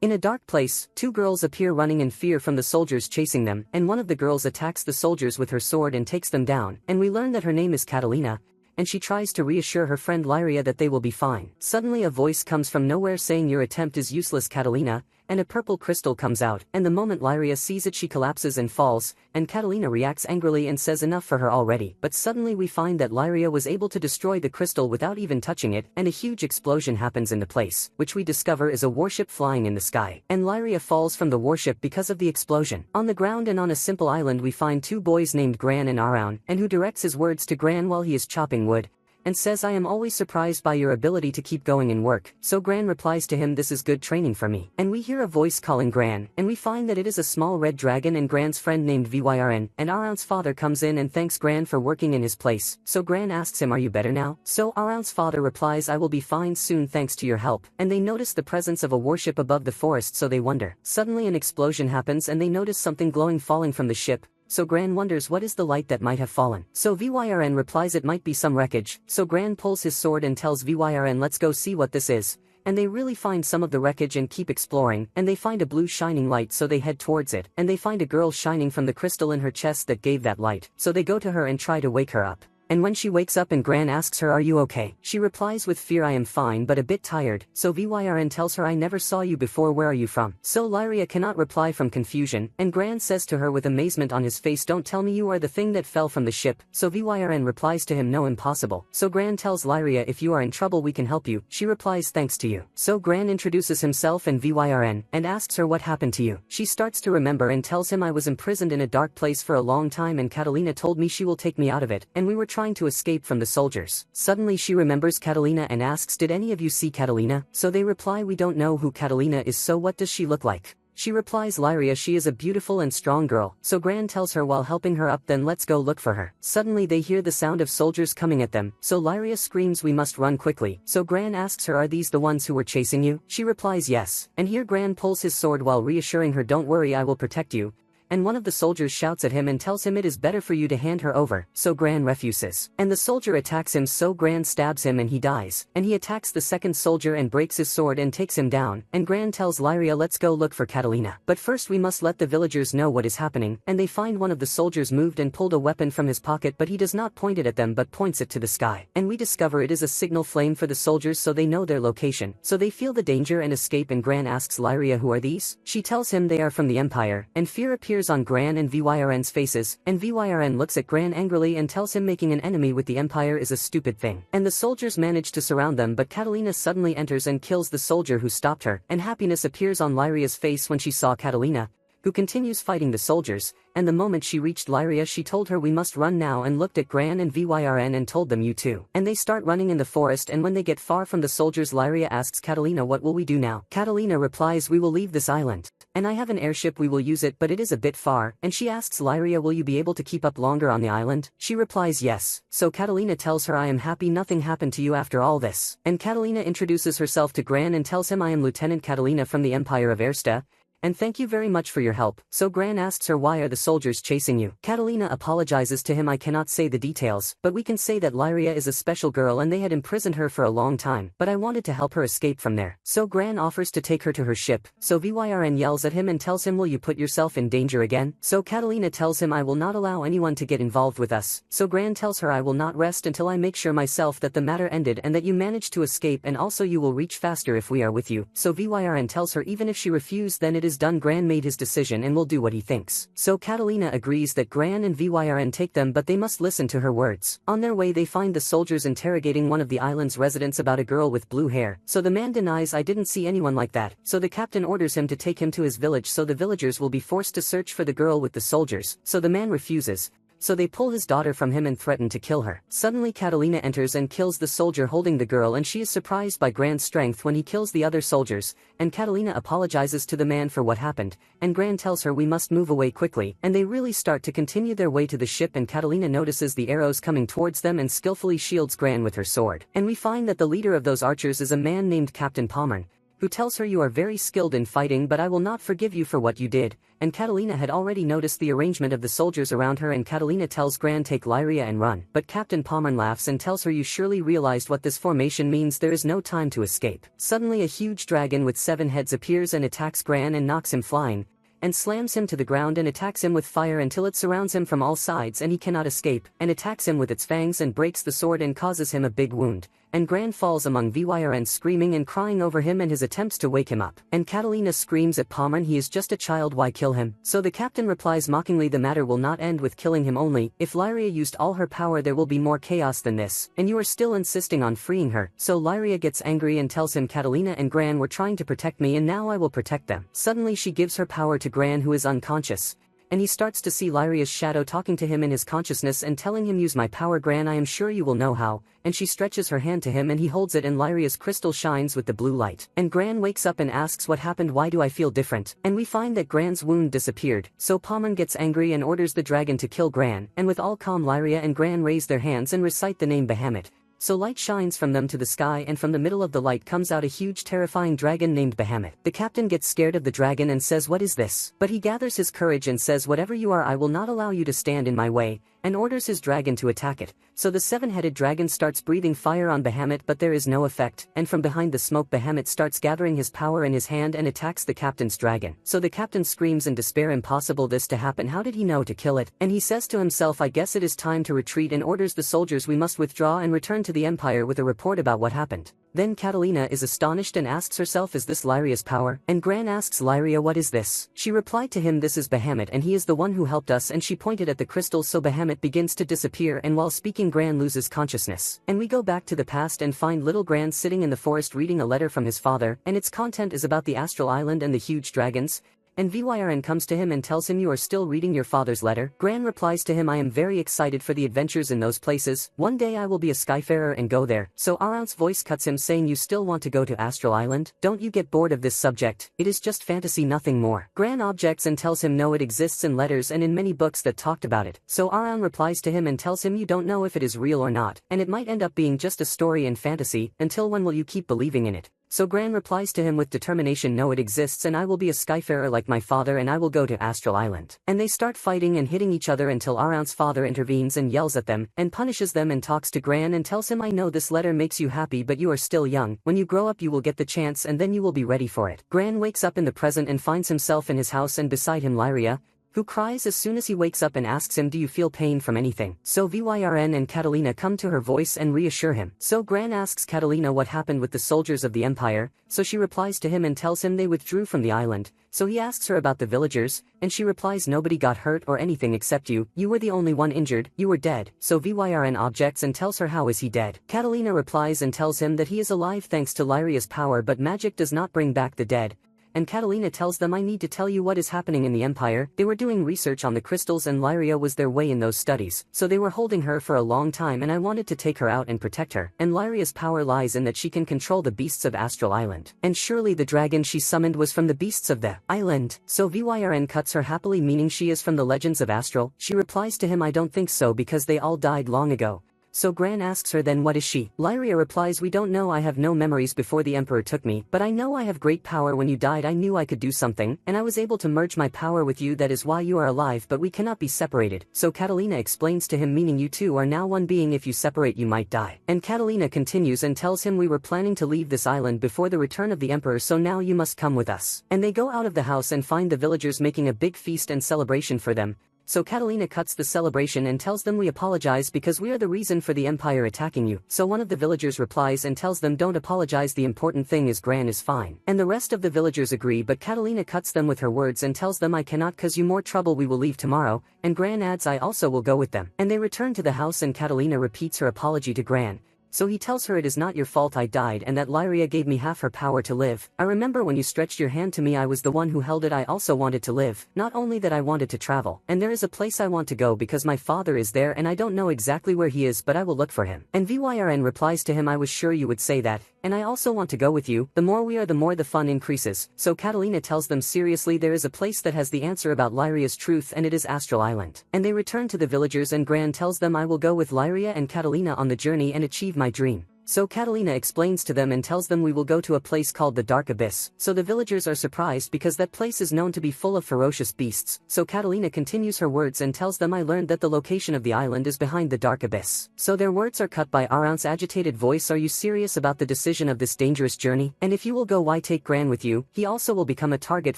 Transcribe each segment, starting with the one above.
In a dark place, two girls appear running in fear from the soldiers chasing them, and one of the girls attacks the soldiers with her sword and takes them down, and we learn that her name is Catalina, and she tries to reassure her friend Lyria that they will be fine. Suddenly a voice comes from nowhere saying your attempt is useless, Catalina, and a purple crystal comes out, and the moment Lyria sees it she collapses and falls, and Catalina reacts angrily and says enough for her already. But suddenly we find that Lyria was able to destroy the crystal without even touching it, and a huge explosion happens in the place, which we discover is a warship flying in the sky, and Lyria falls from the warship because of the explosion. On the ground and on a simple island we find two boys named Gran and Araun, and who directs his words to Gran while he is chopping wood, and says I am always surprised by your ability to keep going in work. So Gran replies to him this is good training for me. And we hear a voice calling Gran, and we find that it is a small red dragon and Gran's friend named Vyrn, and Araun's father comes in and thanks Gran for working in his place. So Gran asks him are you better now? So Araun's father replies I will be fine soon thanks to your help, and they notice the presence of a warship above the forest so they wonder. Suddenly an explosion happens and they notice something glowing falling from the ship. So Gran wonders what is the light that might have fallen. So Vyrn replies it might be some wreckage, so Gran pulls his sword and tells Vyrn let's go see what this is. And they really find some of the wreckage and keep exploring, and they find a blue shining light so they head towards it, and they find a girl shining from the crystal in her chest that gave that light, so they go to her and try to wake her up. And when she wakes up and Gran asks her are you okay? She replies with fear I am fine but a bit tired, so Vyrn tells her I never saw you before where are you from? So Lyria cannot reply from confusion, and Gran says to her with amazement on his face don't tell me you are the thing that fell from the ship, so Vyrn replies to him no impossible. So Gran tells Lyria if you are in trouble we can help you, she replies thanks to you. So Gran introduces himself and Vyrn, and asks her what happened to you. She starts to remember and tells him I was imprisoned in a dark place for a long time and Catalina told me she will take me out of it, and we were trying to escape from the soldiers. Suddenly she remembers Catalina and asks did any of you see Catalina? So they reply we don't know who Catalina is so what does she look like? She replies Lyria she is a beautiful and strong girl, so Gran tells her while helping her up then let's go look for her. Suddenly they hear the sound of soldiers coming at them, so Lyria screams we must run quickly, so Gran asks her are these the ones who were chasing you? She replies yes, and here Gran pulls his sword while reassuring her don't worry I will protect you. And one of the soldiers shouts at him and tells him it is better for you to hand her over, so Gran refuses. And the soldier attacks him so Gran stabs him and he dies, and he attacks the second soldier and breaks his sword and takes him down, and Gran tells Lyria let's go look for Catalina. But first we must let the villagers know what is happening, and they find one of the soldiers moved and pulled a weapon from his pocket but he does not point it at them but points it to the sky. And we discover it is a signal flame for the soldiers so they know their location, so they feel the danger and escape and Gran asks Lyria who are these? She tells him they are from the Empire, and fear appears on Gran and Vyrn's faces, and Vyrn looks at Gran angrily and tells him making an enemy with the Empire is a stupid thing. And the soldiers manage to surround them but Catalina suddenly enters and kills the soldier who stopped her, and happiness appears on Lyria's face when she saw Catalina, who continues fighting the soldiers, and the moment she reached Lyria she told her we must run now and looked at Gran and Vyrn and told them you too. And they start running in the forest and when they get far from the soldiers Lyria asks Catalina what will we do now? Catalina replies we will leave this island. And I have an airship we will use it but it is a bit far, and she asks Lyria will you be able to keep up longer on the island? She replies yes. So Catalina tells her I am happy nothing happened to you after all this. And Catalina introduces herself to Gran and tells him I am Lieutenant Catalina from the Empire of Ersta, and thank you very much for your help. So Gran asks her why are the soldiers chasing you? Catalina apologizes to him I cannot say the details, but we can say that Lyria is a special girl and they had imprisoned her for a long time, but I wanted to help her escape from there. So Gran offers to take her to her ship, so Vyrn yells at him and tells him will you put yourself in danger again? So Catalina tells him I will not allow anyone to get involved with us, so Gran tells her I will not rest until I make sure myself that the matter ended and that you managed to escape and also you will reach faster if we are with you. So Vyrn tells her even if she refused then it is done. Gran made his decision and will do what he thinks. So Catalina agrees that Gran and Vyrn take them but they must listen to her words. On their way they find the soldiers interrogating one of the island's residents about a girl with blue hair, so the man denies I didn't see anyone like that, so the captain orders him to take him to his village so the villagers will be forced to search for the girl with the soldiers, so the man refuses. So they pull his daughter from him and threaten to kill her. Suddenly Catalina enters and kills the soldier holding the girl and she is surprised by Gran's strength when he kills the other soldiers, and Catalina apologizes to the man for what happened, and Gran tells her we must move away quickly, and they really start to continue their way to the ship and Catalina notices the arrows coming towards them and skillfully shields Gran with her sword. And we find that the leader of those archers is a man named Captain Palmer, who tells her you are very skilled in fighting but I will not forgive you for what you did, and Catalina had already noticed the arrangement of the soldiers around her and Catalina tells Gran take Lyria and run, but Captain Palmer laughs and tells her you surely realized what this formation means, there is no time to escape. Suddenly a huge dragon with 7 heads appears and attacks Gran and knocks him flying, and slams him to the ground and attacks him with fire until it surrounds him from all sides and he cannot escape, and attacks him with its fangs and breaks the sword and causes him a big wound. And Gran falls among Vyrn screaming and crying over him and his attempts to wake him up. And Catalina screams at Palmer he is just a child, why kill him? So the captain replies mockingly the matter will not end with killing him only, if Lyria used all her power there will be more chaos than this, and you are still insisting on freeing her. So Lyria gets angry and tells him Catalina and Gran were trying to protect me and now I will protect them. Suddenly she gives her power to Gran who is unconscious, and he starts to see Lyria's shadow talking to him in his consciousness and telling him use my power Gran, I am sure you will know how, and she stretches her hand to him and he holds it and Lyria's crystal shines with the blue light. And Gran wakes up and asks what happened, why do I feel different? And we find that Gran's wound disappeared, so Palmer gets angry and orders the dragon to kill Gran, and with all calm Lyria and Gran raise their hands and recite the name Bahamut. So light shines from them to the sky and from the middle of the light comes out a huge terrifying dragon named Bahamut. The captain gets scared of the dragon and says what is this? But he gathers his courage and says whatever you are I will not allow you to stand in my way, and orders his dragon to attack it. So the 7-headed dragon starts breathing fire on Bahamut but there is no effect, and from behind the smoke Bahamut starts gathering his power in his hand and attacks the captain's dragon. So the captain screams in despair, impossible this to happen, how did he know to kill it? And he says to himself I guess it is time to retreat and orders the soldiers we must withdraw and return to the empire with a report about what happened. Then Catalina is astonished and asks herself is this Lyria's power? And Gran asks Lyria what is this? She replied to him this is Bahamut and he is the one who helped us, and she pointed at the crystal so Bahamut begins to disappear and while speaking Gran loses consciousness. And we go back to the past and find little Gran sitting in the forest reading a letter from his father, and its content is about the astral island and the huge dragons. And Vyrn comes to him and tells him you are still reading your father's letter. Gran replies to him I am very excited for the adventures in those places, one day I will be a skyfarer and go there. So Around's voice cuts him saying you still want to go to Astral Island? Don't you get bored of this subject? It is just fantasy, nothing more. Gran objects and tells him no, it exists in letters and in many books that talked about it. So Around replies to him and tells him you don't know if it is real or not, and it might end up being just a story and fantasy, until when will you keep believing in it? So Gran replies to him with determination no, it exists and I will be a skyfarer like my father and I will go to Astral Island. And they start fighting and hitting each other until Around's father intervenes and yells at them, and punishes them and talks to Gran and tells him I know this letter makes you happy but you are still young, when you grow up you will get the chance and then you will be ready for it. Gran wakes up in the present and finds himself in his house and beside him Lyria, who cries as soon as he wakes up and asks him do you feel pain from anything? So Vyrn and Catalina come to her voice and reassure him. So Gran asks Catalina what happened with the soldiers of the empire, so she replies to him and tells him they withdrew from the island. So he asks her about the villagers, and she replies nobody got hurt or anything except you were the only one injured, you were dead. So Vyrn objects and tells her how is he dead? Catalina replies and tells him that he is alive thanks to Lyria's power but magic does not bring back the dead. And Catalina tells them I need to tell you what is happening in the empire. They were doing research on the crystals and Lyria was their way in those studies, so they were holding her for a long time and I wanted to take her out and protect her. And Lyria's power lies in that she can control the beasts of Astral Island. And surely the dragon she summoned was from the beasts of the island. So Vyrn cuts her happily meaning she is from the legends of Astral. She replies to him I don't think so because they all died long ago. So Gran asks her then what is she? Lyria replies we don't know, I have no memories before the emperor took me, but I know I have great power. When you died I knew I could do something, and I was able to merge my power with you, that is why you are alive but we cannot be separated. So Catalina explains to him meaning you two are now one being, if you separate you might die. And Catalina continues and tells him we were planning to leave this island before the return of the emperor, so now you must come with us. And they go out of the house and find the villagers making a big feast and celebration for them. So Catalina cuts the celebration and tells them we apologize because we are the reason for the empire attacking you. So one of the villagers replies and tells them don't apologize, the important thing is Gran is fine. And the rest of the villagers agree, but Catalina cuts them with her words and tells them I cannot cause you more trouble, we will leave tomorrow. And Gran adds I also will go with them. And they return to the house and Catalina repeats her apology to Gran. So he tells her it is not your fault I died and that Lyria gave me half her power to live. I remember when you stretched your hand to me I was the one who held it, I also wanted to live. Not only that I wanted to travel. And there is a place I want to go because my father is there and I don't know exactly where he is but I will look for him. And Vyrn replies to him I was sure you would say that. And I also want to go with you. The more we are the more the fun increases. So Catalina tells them seriously there is a place that has the answer about Lyria's truth and it is Astral Island. And they return to the villagers and Gran tells them I will go with Lyria and Catalina on the journey and achieve my dream. So Catalina explains to them and tells them we will go to a place called the Dark Abyss. So the villagers are surprised because that place is known to be full of ferocious beasts. So Catalina continues her words and tells them I learned that the location of the island is behind the Dark Abyss. So their words are cut by Aran's agitated voice. Are you serious about the decision of this dangerous journey? And if you will go, why take Gran with you? He also will become a target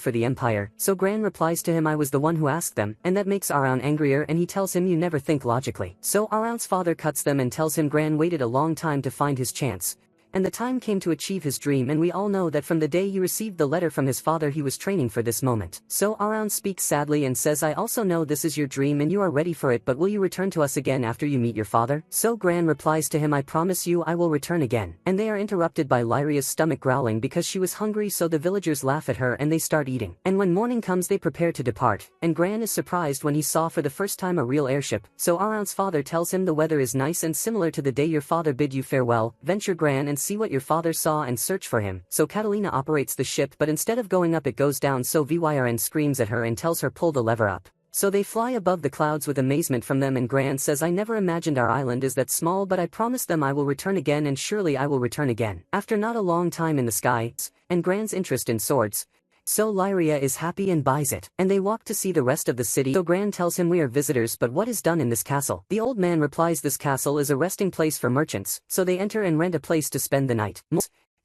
for the Empire. So Gran replies to him I was the one who asked them, and that makes Aran angrier and he tells him you never think logically. So Aran's father cuts them and tells him Gran waited a long time to find his chance, and the time came to achieve his dream, and we all know that from the day he received the letter from his father he was training for this moment. So Aran speaks sadly and says I also know this is your dream and you are ready for it, but will you return to us again after you meet your father? So Gran replies to him I promise you I will return again. And they are interrupted by Lyria's stomach growling because she was hungry, so the villagers laugh at her and they start eating. And when morning comes they prepare to depart, and Gran is surprised when he saw for the first time a real airship. So Aran's father tells him the weather is nice and similar to the day your father bid you farewell. Venture Gran and see what your father saw and search for him. So Catalina operates the ship, but instead of going up it goes down, so Vyrn screams at her and tells her pull the lever up. So they fly above the clouds with amazement from them, and Gran says I never imagined our island is that small, but I promise them I will return again, and surely I will return again. After not a long time in the sky, and Gran's interest in swords, so Lyria is happy and buys it, and they walk to see the rest of the city. So Gran tells him we are visitors, but what is done in this castle? The old man replies this castle is a resting place for merchants, so they enter and rent a place to spend the night.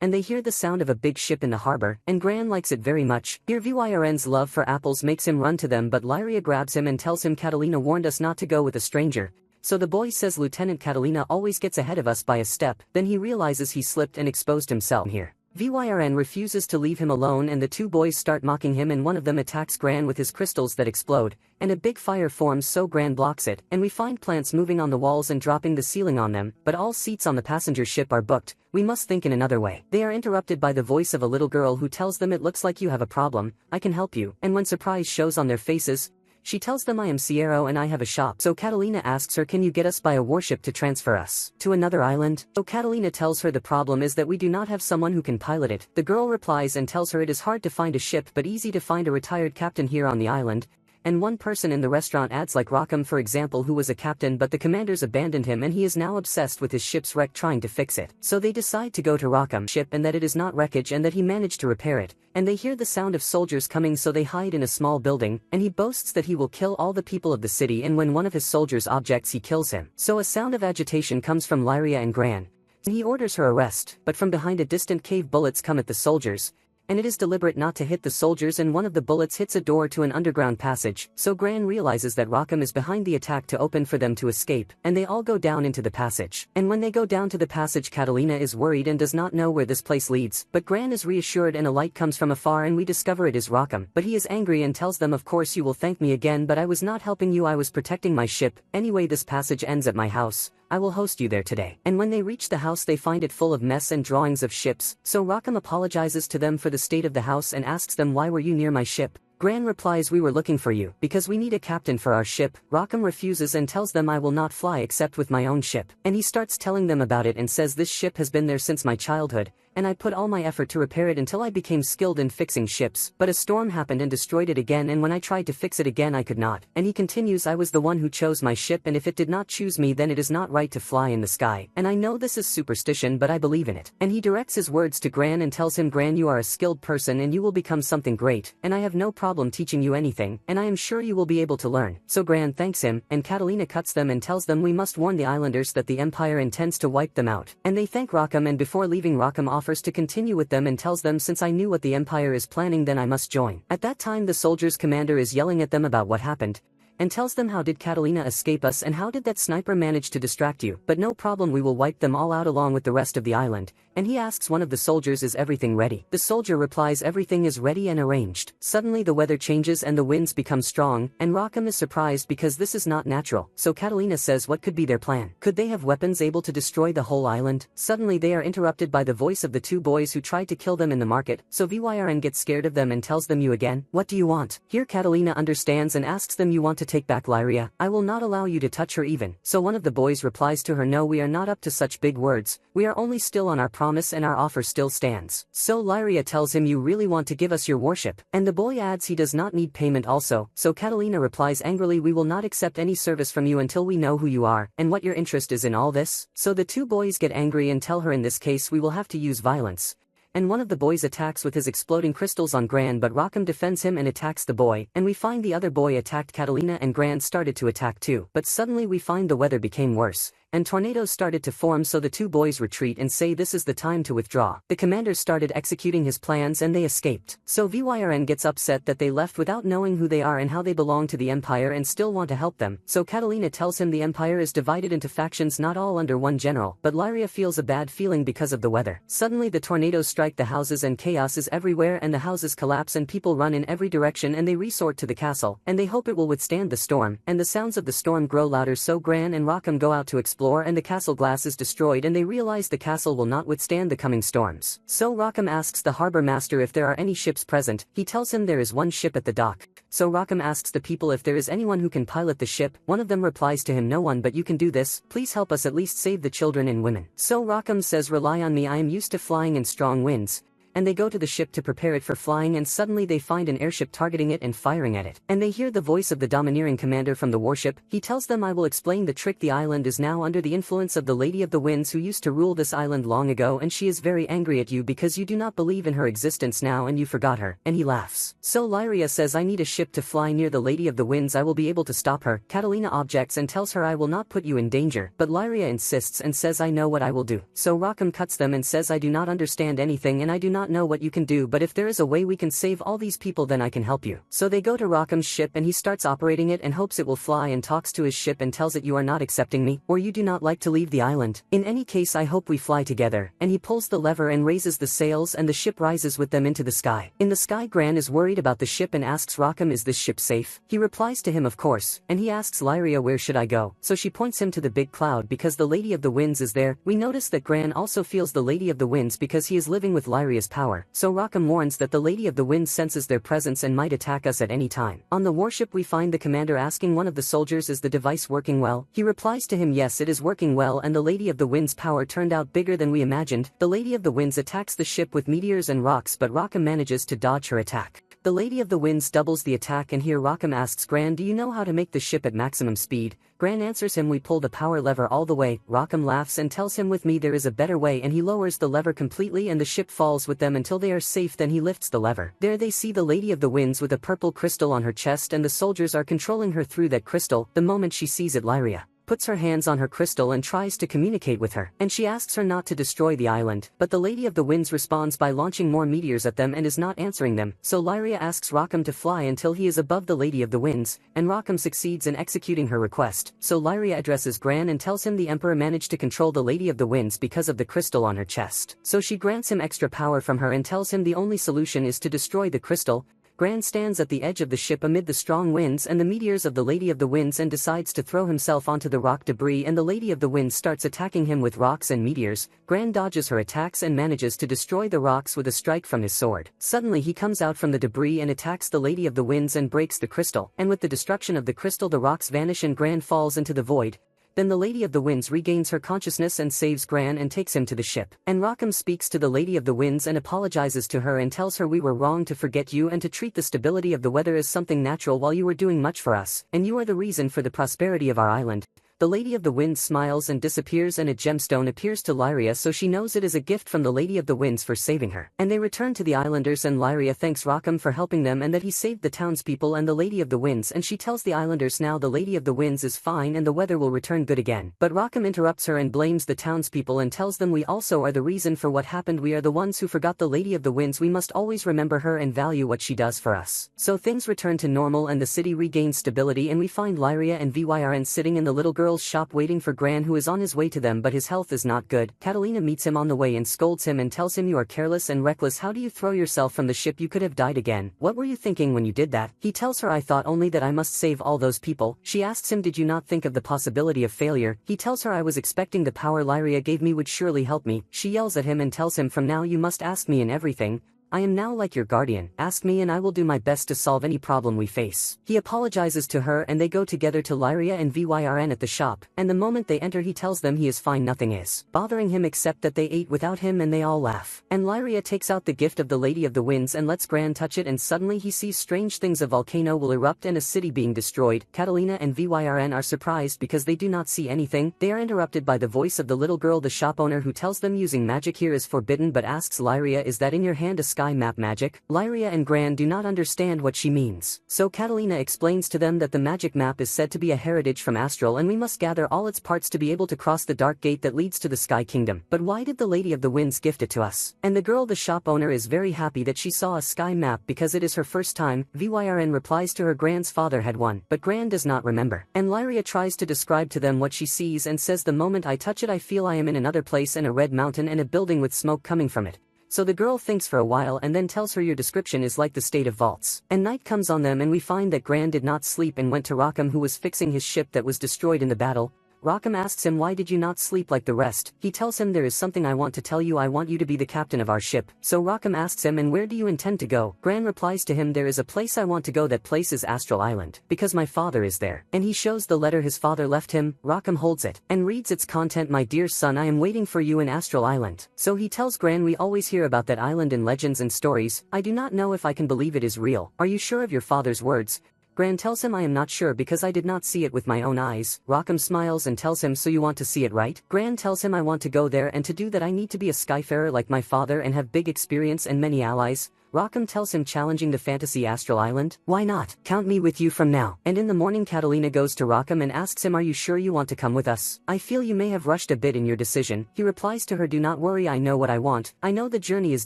And they hear the sound of a big ship in the harbor, and Gran likes it very much. Here Vyrn's love for apples makes him run to them, but Lyria grabs him and tells him Catalina warned us not to go with a stranger. So the boy says Lieutenant Catalina always gets ahead of us by a step, then he realizes he slipped and exposed himself here. Vyrn refuses to leave him alone, and the two boys start mocking him, and one of them attacks Gran with his crystals that explode, and a big fire forms, so Gran blocks it, and we find plants moving on the walls and dropping the ceiling on them, but all seats on the passenger ship are booked. We must think in another way. They are interrupted by the voice of a little girl who tells them it looks like you have a problem, I can help you, and when surprise shows on their faces, she tells them I am Sierro and I have a shop. So Catalina asks her can you get us by a warship to transfer us to another island? So Catalina tells her the problem is that we do not have someone who can pilot it. The girl replies and tells her it is hard to find a ship but easy to find a retired captain here on the island. And one person in the restaurant adds like Rockham for example, who was a captain but the commanders abandoned him and he is now obsessed with his ship's wreck trying to fix it. So they decide to go to Rockham's ship and that it is not wreckage and that he managed to repair it. And they hear the sound of soldiers coming, so they hide in a small building, and he boasts that he will kill all the people of the city, and when one of his soldiers objects he kills him. So a sound of agitation comes from Lyria and Gran, and he orders her arrest, but from behind a distant cave bullets come at the soldiers, and it is deliberate not to hit the soldiers, and one of the bullets hits a door to an underground passage, so Gran realizes that Rockham is behind the attack to open for them to escape, and they all go down into the passage. And when they go down to the passage, Catalina is worried and does not know where this place leads, but Gran is reassured and a light comes from afar and we discover it is Rockham, but he is angry and tells them of course you will thank me again, but I was not helping you, I was protecting my ship. Anyway, this passage ends at my house. I will host you there today. And when they reach the house they find it full of mess and drawings of ships, so Rockham apologizes to them for the state of the house and asks them why were you near my ship? Gran replies we were looking for you, because we need a captain for our ship. Rockham refuses and tells them I will not fly except with my own ship. And he starts telling them about it and says this ship has been there since my childhood, and I put all my effort to repair it until I became skilled in fixing ships, but a storm happened and destroyed it again, and when I tried to fix it again I could not. And he continues I was the one who chose my ship, and if it did not choose me then it is not right to fly in the sky, and I know this is superstition but I believe in it. And he directs his words to Gran and tells him Gran you are a skilled person and you will become something great, and I have no problem teaching you anything, and I am sure you will be able to learn. So Gran thanks him, and Catalina cuts them and tells them we must warn the islanders that the Empire intends to wipe them out. And they thank Rockham, and before leaving Rockham offers to continue with them and tells them since I knew what the Empire is planning then I must join. At that time the soldiers' commander is yelling at them about what happened, and tells them how did Catalina escape us and how did that sniper manage to distract you, but no problem, we will wipe them all out along with the rest of the island. And he asks one of the soldiers is everything ready? The soldier replies everything is ready and arranged. Suddenly the weather changes and the winds become strong, and Rockham is surprised because this is not natural, so Catalina says what could be their plan? Could they have weapons able to destroy the whole island? Suddenly they are interrupted by the voice of the two boys who tried to kill them in the market, so Vyrn gets scared of them and tells them you again? What do you want? Here Catalina understands and asks them you want to take back Lyria, I will not allow you to touch her even. So one of the boys replies to her, no, we are not up to such big words, we are only still on our promise and our offer still stands. So Lyria tells him, you really want to give us your worship? And the boy adds he does not need payment also. So Catalina replies angrily, we will not accept any service from you until we know who you are, and what your interest is in all this. So the two boys get angry and tell her in this case we will have to use violence. And one of the boys attacks with his exploding crystals on Gran, but Rackham defends him and attacks the boy, and we find the other boy attacked Catalina and Gran started to attack too. But suddenly we find the weather became worse, and tornadoes started to form, so the two boys retreat and say this is the time to withdraw. The commander started executing his plans and they escaped. So VYRN gets upset that they left without knowing who they are and how they belong to the Empire and still want to help them. So Catalina tells him the Empire is divided into factions, not all under one general, but Lyria feels a bad feeling because of the weather. Suddenly the tornadoes strike the houses and chaos is everywhere, and the houses collapse and people run in every direction, and they resort to the castle, and they hope it will withstand the storm, and the sounds of the storm grow louder. So Gran and Rackham go out to explore, and the castle glass is destroyed and they realize the castle will not withstand the coming storms. So Rackham asks the harbor master if there are any ships present. He tells him there is one ship at the dock. So Rackham asks the people if there is anyone who can pilot the ship. One of them replies to him, no one, but you can do this, please help us at least save the children and women. So Rackham says, rely on me, I am used to flying in strong winds. And they go to the ship to prepare it for flying, and suddenly they find an airship targeting it and firing at it. And they hear the voice of the domineering commander from the warship. He tells them, I will explain the trick. The island is now under the influence of the Lady of the Winds who used to rule this island long ago, and she is very angry at you because you do not believe in her existence now and you forgot her. And he laughs. So Lyria says, I need a ship to fly near the Lady of the Winds, I will be able to stop her. Catalina objects and tells her, I will not put you in danger, but Lyria insists and says, I know what I will do. So Rackham cuts them and says, I do not understand anything and I do not know what you can do, but if there is a way we can save all these people, then I can help you. So they go to Rackham's ship and he starts operating it and hopes it will fly, and talks to his ship and tells it, you are not accepting me, or you do not like to leave the island. In any case, I hope we fly together. And he pulls the lever and raises the sails, and the ship rises with them into the sky. In the sky, Gran is worried about the ship and asks Rackham, is this ship safe? He replies to him, of course, and he asks Lyria, where should I go? So she points him to the big cloud because the Lady of the Winds is there. We notice that Gran also feels the Lady of the Winds because he is living with Lyria's power. So Rackham warns that the Lady of the Winds senses their presence and might attack us at any time. On the warship we find the commander asking one of the soldiers, is the device working well? He replies to him, yes, it is working well, and the Lady of the Winds' power turned out bigger than we imagined. The Lady of the Winds attacks the ship with meteors and rocks, but Rackham manages to dodge her attack. The Lady of the Winds doubles the attack, and here Rackham asks Gran, do you know how to make the ship at maximum speed? Gran answers him, we pull the power lever all the way. Rackham laughs and tells him, with me there is a better way, and he lowers the lever completely and the ship falls with them until they are safe. Then he lifts the lever. There they see the Lady of the Winds with a purple crystal on her chest, and the soldiers are controlling her through that crystal. The moment she sees it, Lyria puts her hands on her crystal and tries to communicate with her, and she asks her not to destroy the island, but the Lady of the Winds responds by launching more meteors at them and is not answering them. So Lyria asks Rackham to fly until he is above the Lady of the Winds, and Rackham succeeds in executing her request. So Lyria addresses Gran and tells him the Emperor managed to control the Lady of the Winds because of the crystal on her chest. So she grants him extra power from her and tells him the only solution is to destroy the crystal. Gran stands at the edge of the ship amid the strong winds and the meteors of the Lady of the Winds and decides to throw himself onto the rock debris, and the Lady of the Winds starts attacking him with rocks and meteors. Gran dodges her attacks and manages to destroy the rocks with a strike from his sword. Suddenly he comes out from the debris and attacks the Lady of the Winds and breaks the crystal, and with the destruction of the crystal the rocks vanish and Gran falls into the void. Then the Lady of the Winds regains her consciousness and saves Gran and takes him to the ship. And Rackham speaks to the Lady of the Winds and apologizes to her and tells her, we were wrong to forget you and to treat the stability of the weather as something natural while you were doing much for us, and you are the reason for the prosperity of our island. The Lady of the Winds smiles and disappears, and a gemstone appears to Lyria, so she knows it is a gift from the Lady of the Winds for saving her. And they return to the islanders, and Lyria thanks Rackham for helping them and that he saved the townspeople and the Lady of the Winds, and she tells the islanders now the Lady of the Winds is fine and the weather will return good again. But Rackham interrupts her and blames the townspeople and tells them, we also are the reason for what happened, we are the ones who forgot the Lady of the Winds, we must always remember her and value what she does for us. So things return to normal and the city regains stability, and we find Lyria and VYRN sitting in the little girl's shop waiting for Gran, who is on his way to them, but his health is not good. Catalina meets him on the way and scolds him and tells him, you are careless and reckless, how do you throw yourself from the ship, you could have died again. What were you thinking when you did that? He tells her, I thought only that I must save all those people. She asks him, did you not think of the possibility of failure? He tells her, I was expecting the power Lyria gave me would surely help me. She yells at him and tells him, from now you must ask me in everything. I am now like your guardian, ask me and I will do my best to solve any problem we face. He apologizes to her and they go together to Lyria and Vyrn at the shop, and the moment they enter he tells them he is fine, nothing is bothering him except that they ate without him, and they all laugh. And Lyria takes out the gift of the Lady of the Winds and lets Gran touch it, and suddenly he sees strange things. A volcano will erupt and a city being destroyed. Catalina and Vyrn are surprised because they do not see anything. They are interrupted by the voice of the little girl, the shop owner, who tells them using magic here is forbidden, but asks Lyria, is that in your hand a sky map magic? Lyria and Gran do not understand what she means. So Catalina explains to them that the magic map is said to be a heritage from Astral and we must gather all its parts to be able to cross the dark gate that leads to the Sky Kingdom. But why did the Lady of the Winds gift it to us? And the girl, the shop owner, is very happy that she saw a sky map because it is her first time. Vyrn replies to her Gran's father had one, but Gran does not remember. And Lyria tries to describe to them what she sees and says, the moment I touch it I feel I am in another place and a red mountain and a building with smoke coming from it. So the girl thinks for a while and then tells her, your description is like the state of vaults. And night comes on them and we find that Gran did not sleep and went to Rackham, who was fixing his ship that was destroyed in the battle. Rackham asks him, why did you not sleep like the rest? He tells him, there is something I want to tell you, I want you to be the captain of our ship. So Rackham asks him, and where do you intend to go? Gran replies to him, there is a place I want to go, that place is Astral Island, because my father is there. And he shows the letter his father left him. Rackham holds it, and reads its content, my dear son, I am waiting for you in Astral Island. So he tells Gran, we always hear about that island in legends and stories, I do not know if I can believe it is real. Are you sure of your father's words? Gran tells him, I am not sure because I did not see it with my own eyes. Rackham smiles and tells him, so you want to see it, right? Gran tells him, I want to go there, and to do that I need to be a skyfarer like my father and have big experience and many allies. Rackham tells him, challenging the fantasy Astral Island? Why not? Count me with you from now. And in the morning Catalina goes to Rackham and asks him, are you sure you want to come with us? I feel you may have rushed a bit in your decision. He replies to her, do not worry, I know what I want. I know the journey is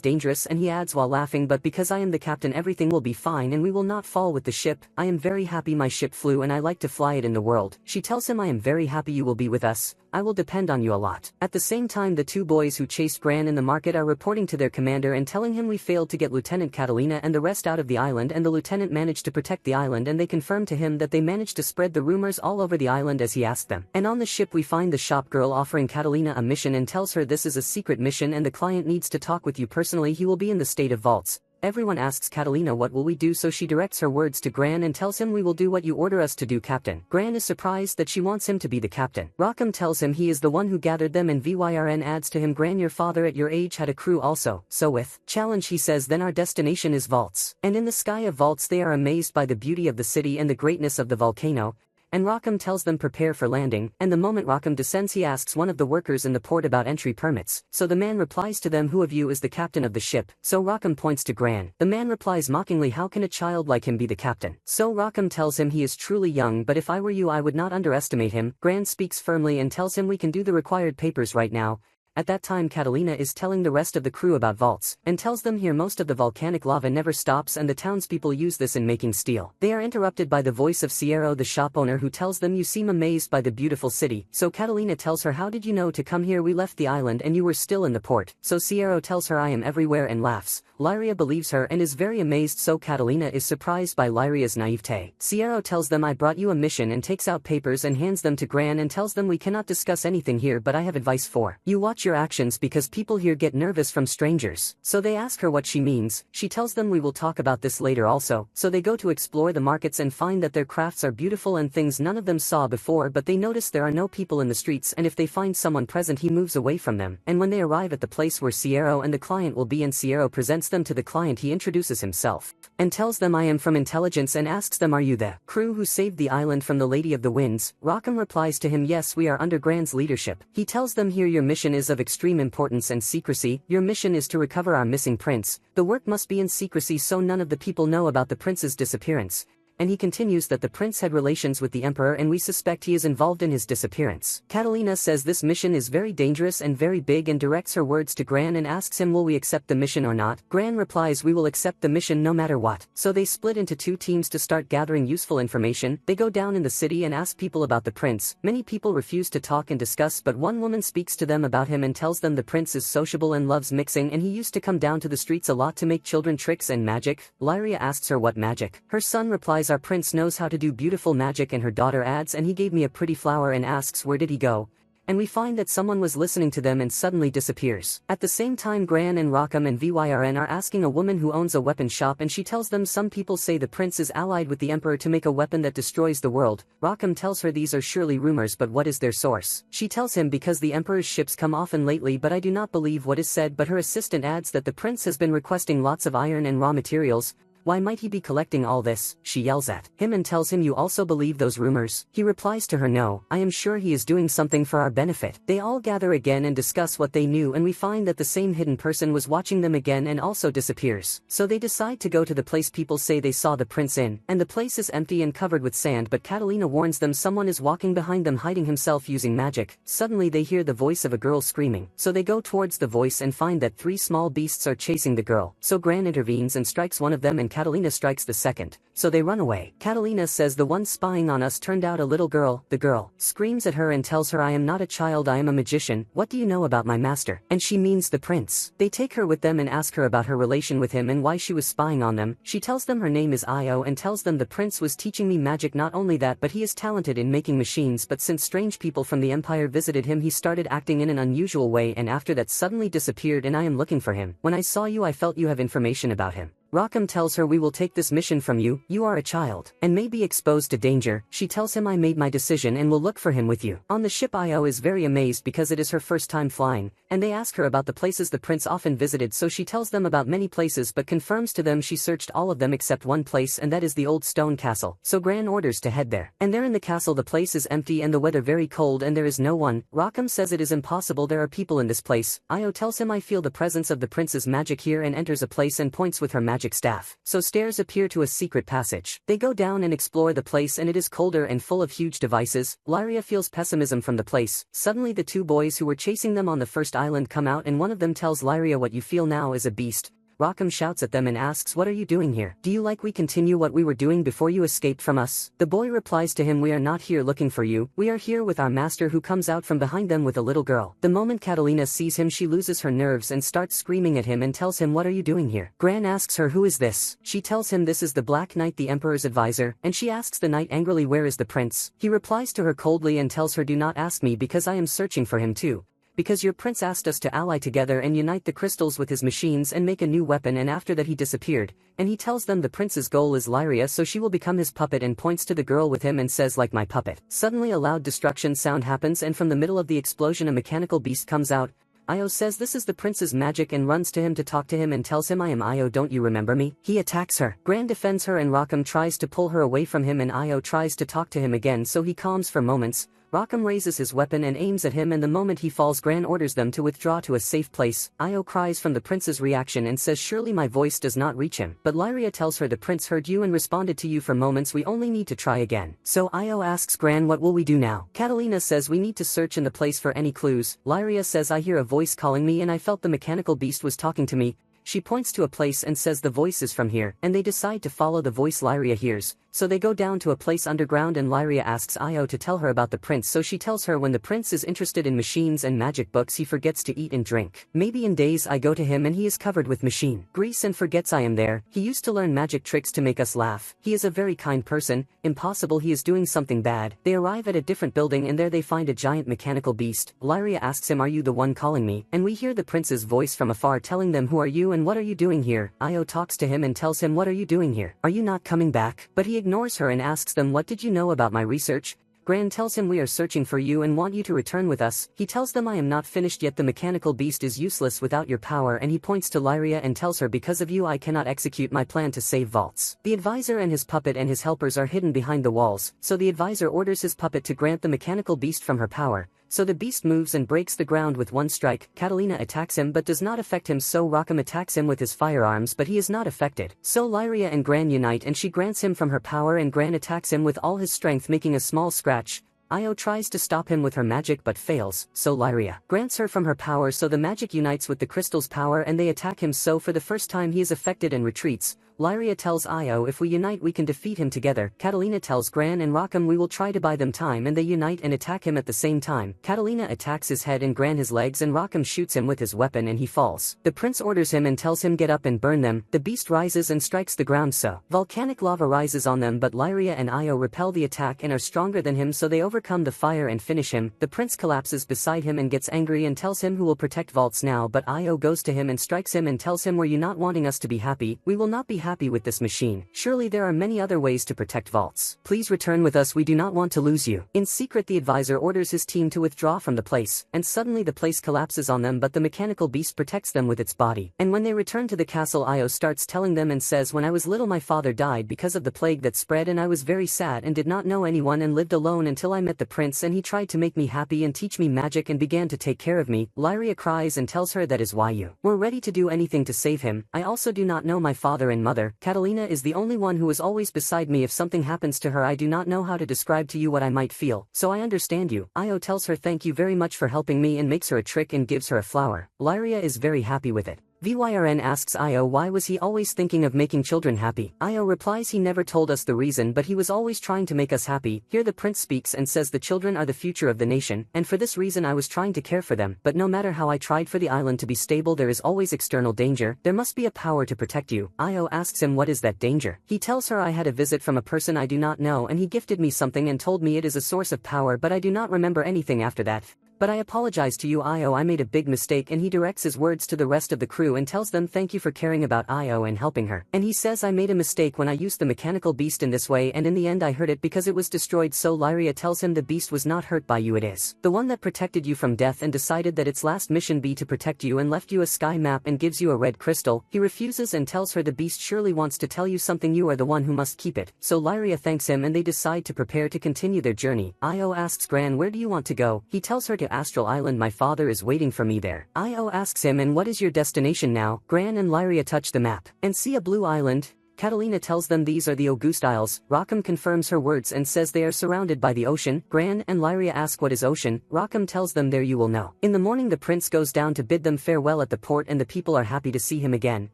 dangerous, and he adds while laughing, but because I am the captain everything will be fine and we will not fall with the ship. I am very happy my ship flew and I like to fly it in the world. She tells him, I am very happy you will be with us. I will depend on you a lot. At the same time the two boys who chased Gran in the market are reporting to their commander and telling him, we failed to get Lieutenant Catalina and the rest out of the island, and the lieutenant managed to protect the island, and they confirm to him that they managed to spread the rumors all over the island as he asked them. And on the ship we find the shop girl offering Catalina a mission and tells her this is a secret mission and the client needs to talk with you personally, he will be in the state of vaults. Everyone asks Catalina what will we do, so she directs her words to Gran and tells him, we will do what you order us to do, captain. Gran is surprised that she wants him to be the captain. Rackham tells him he is the one who gathered them, and Vyrn adds to him, Gran, your father at your age had a crew also, so with challenge he says, then our destination is vaults. And in the sky of vaults they are amazed by the beauty of the city and the greatness of the volcano. And Rackham tells them prepare for landing, and the moment Rackham descends he asks one of the workers in the port about entry permits. So the man replies to them, who of you is the captain of the ship? So Rackham points to Gran. The man replies mockingly, how can a child like him be the captain? So Rackham tells him he is truly young, but if I were you I would not underestimate him. Gran speaks firmly and tells him we can do the required papers right now. At that time Catalina is telling the rest of the crew about vaults, and tells them here most of the volcanic lava never stops and the townspeople use this in making steel. They are interrupted by the voice of Ciero, the shop owner, who tells them, you seem amazed by the beautiful city. So Catalina tells her, how did you know to come here? We left the island and you were still in the port. So Ciero tells her, I am everywhere, and laughs. Lyria believes her and is very amazed, so Catalina is surprised by Lyria's naivete. Ciero tells them, I brought you a mission, and takes out papers and hands them to Gran and tells them, we cannot discuss anything here, but I have advice for you. Watch your actions because people here get nervous from strangers. So they ask her what she means. She tells them, we will talk about this later also. So they go to explore the markets and find that their crafts are beautiful and things none of them saw before, but they notice there are no people in the streets, and if they find someone present he moves away from them. And when they arrive at the place where Ciero and the client will be and Ciero presents them to the client, he introduces himself and tells them, I am from intelligence, and asks them, are you the crew who saved the island from the Lady of the Winds? Rackham replies to him, yes, we are under Gran's leadership. He tells them, here your mission is of extreme importance and secrecy. Your mission is to recover our missing prince. The work must be in secrecy so none of the people know about the prince's disappearance. And he continues that the prince had relations with the emperor and we suspect he is involved in his disappearance. Catalina says this mission is very dangerous and very big and directs her words to Gran and asks him, will we accept the mission or not? Gran replies, we will accept the mission no matter what. So they split into two teams to start gathering useful information. They go down in the city and ask people about the prince. Many people refuse to talk and discuss, but one woman speaks to them about him and tells them the prince is sociable and loves mixing, and he used to come down to the streets a lot to make children tricks and magic. Lyria asks her what magic. Her son replies, our prince knows how to do beautiful magic, and her daughter adds, and he gave me a pretty flower, and asks where did he go? and we find that someone was listening to them and suddenly disappears. At the same time Gran and Rakam and Vyrn are asking a woman who owns a weapon shop, and she tells them some people say the prince is allied with the emperor to make a weapon that destroys the world. Rakam tells her these are surely rumors, but what is their source? She tells him because the emperor's ships come often lately, but I do not believe what is said. But her assistant adds that the prince has been requesting lots of iron and raw materials. Why might he be collecting all this? She yells at him and tells him, you also believe those rumors? He replies to her, no, I am sure he is doing something for our benefit. They all gather again and discuss what they knew, and we find that the same hidden person was watching them again and also disappears. So they decide to go to the place people say they saw the prince in, and the place is empty and covered with sand, but Catalina warns them someone is walking behind them, hiding himself using magic. Suddenly they hear the voice of a girl screaming, so they go towards the voice and find that 3 small beasts are chasing the girl. So Gran intervenes and strikes one of them, and Catalina strikes the second, so they run away. Catalina says the one spying on us turned out a little girl. The girl screams at her and tells her, I am not a child, I am a magician. What do you know about my master? And she means the prince. They take her with them and ask her about her relation with him and why she was spying on them. She tells them her name is Io and tells them the prince was teaching me magic. Not only that, but he is talented in making machines, but since strange people from the empire visited him, he started acting in an unusual way and after that suddenly disappeared, and I am looking for him. When I saw you, I felt you have information about him. Rakam tells her, we will take this mission from you, you are a child, and may be exposed to danger. She tells him, I made my decision and will look for him with you. On the ship, Io is very amazed because it is her first time flying, and they ask her about the places the prince often visited, so she tells them about many places but confirms to them she searched all of them except one place, and that is the old stone castle. So Gran orders to head there, and there in the castle the place is empty and the weather very cold and there is no one. Rakam says it is impossible, there are people in this place. Io tells him, I feel the presence of the prince's magic here, and enters a place and points with her magic staff. So stairs appear to a secret passage. They go down and explore the place, and it is colder and full of huge devices. Lyria feels pessimism from the place. Suddenly the 2 boys who were chasing them on the first island come out, and one of them tells Lyria, what you feel now is a beast. Rakam shouts at them and asks, what are you doing here? Do you like we continue what we were doing before you escaped from us? The boy replies to him, we are not here looking for you, we are here with our master, who comes out from behind them with a little girl. The moment Catalina sees him, she loses her nerves and starts screaming at him and tells him, what are you doing here? Gran asks her, who is this? She tells him this is the Black Knight, the emperor's advisor, and she asks the knight angrily, where is the prince? He replies to her coldly and tells her, do not ask me because I am searching for him too. Because your prince asked us to ally together and unite the crystals with his machines and make a new weapon, and after that he disappeared, and he tells them the prince's goal is Lyria, so she will become his puppet, and points to the girl with him and says, like my puppet. Suddenly a loud destruction sound happens, and from the middle of the explosion a mechanical beast comes out. Io says this is the prince's magic and runs to him to talk to him and tells him, I am Io, don't you remember me? He attacks her. Gran defends her and Rakam tries to pull her away from him, and Io tries to talk to him again, so he calms for moments. Rakam raises his weapon and aims at him, and the moment he falls, Gran orders them to withdraw to a safe place. Io cries from the prince's reaction and says, surely my voice does not reach him. But Lyria tells her, the prince heard you and responded to you for moments, we only need to try again. So Io asks Gran, what will we do now? Catalina says, we need to search in the place for any clues. Lyria says, I hear a voice calling me and I felt the mechanical beast was talking to me. She points to a place and says the voice is from here, and they decide to follow the voice Lyria hears. So they go down to a place underground, and Lyria asks Io to tell her about the prince, so she tells her when the prince is interested in machines and magic books he forgets to eat and drink. Maybe in days I go to him and he is covered with machine grease and forgets I am there. He used to learn magic tricks to make us laugh. He is a very kind person. Impossible he is doing something bad. They arrive at a different building and there they find a giant mechanical beast. Lyria asks him, are you the one calling me? And we hear the prince's voice from afar telling them, who are you and what are you doing here? Io talks to him and tells him, what are you doing here? Are you not coming back? But he ignores her and asks them, what did you know about my research? Gran tells him, we are searching for you and want you to return with us. He tells them, I am not finished yet, the mechanical beast is useless without your power, and he points to Lyria and tells her, because of you I cannot execute my plan to save vaults. The advisor and his puppet and his helpers are hidden behind the walls, so the advisor orders his puppet to grant the mechanical beast from her power. So the beast moves and breaks the ground with one strike. Catalina attacks him but does not affect him, so Rakam attacks him with his firearms but he is not affected. So Lyria and Gran unite and she grants him from her power, and Gran attacks him with all his strength, making a small scratch. Io tries to stop him with her magic but fails, so Lyria grants her from her power, so the magic unites with the crystal's power and they attack him, so for the first time he is affected and retreats. Lyria tells Io if we unite we can defeat him together. Catalina tells Gran and Rackham we will try to buy them time, and they unite and attack him at the same time. Catalina attacks his head and Gran his legs, and Rackham shoots him with his weapon and he falls. The prince orders him and tells him get up and burn them. The beast rises and strikes the ground, so volcanic lava rises on them, but Lyria and Io repel the attack and are stronger than him, so they overcome the fire and finish him. The prince collapses beside him and gets angry and tells him who will protect vaults now, but Io goes to him and strikes him and tells him, were you not wanting us to be happy? We will not be happy with this machine. Surely there are many other ways to protect vaults. Please return with us, we do not want to lose you. In secret the advisor orders his team to withdraw from the place, and suddenly the place collapses on them, but the mechanical beast protects them with its body. And when they return to the castle, Io starts telling them and says, when I was little my father died because of the plague that spread, and I was very sad and did not know anyone and lived alone until I met the prince, and he tried to make me happy and teach me magic and began to take care of me. Lyria cries and tells her that is why you were ready to do anything to save him. I also do not know my father and mother. Catalina is the only one who is always beside me. If something happens to her I do not know how to describe to you what I might feel, so I understand you. Io tells her thank you very much for helping me and makes her a trick and gives her a flower. Lyria is very happy with it. Vyrn asks Io why was he always thinking of making children happy. Io replies he never told us the reason, but he was always trying to make us happy. Here the prince speaks and says the children are the future of the nation, and for this reason I was trying to care for them, but no matter how I tried for the island to be stable there is always external danger. There must be a power to protect you. Io asks him what is that danger. He tells her I had a visit from a person I do not know and he gifted me something and told me it is a source of power, but I do not remember anything after that. But I apologize to you Io, I made a big mistake, and he directs his words to the rest of the crew and tells them thank you for caring about Io and helping her. And he says I made a mistake when I used the mechanical beast in this way, and in the end I hurt it because it was destroyed. So Lyria tells him the beast was not hurt by you, it is the one that protected you from death and decided that its last mission be to protect you and left you a sky map and gives you a red crystal. He refuses and tells her the beast surely wants to tell you something, you are the one who must keep it. So Lyria thanks him and they decide to prepare to continue their journey. Io asks Gran where do you want to go. He tells her to Astral Island, my father is waiting for me there. Io asks him and what is your destination now. Gran and Lyria touch the map and see a blue island. Catalina tells them these are the Auguste Isles. Rackham confirms her words and says they are surrounded by the ocean. Gran and Lyria ask what is ocean. Rackham tells them there you will know. In the morning the prince goes down to bid them farewell at the port and the people are happy to see him again,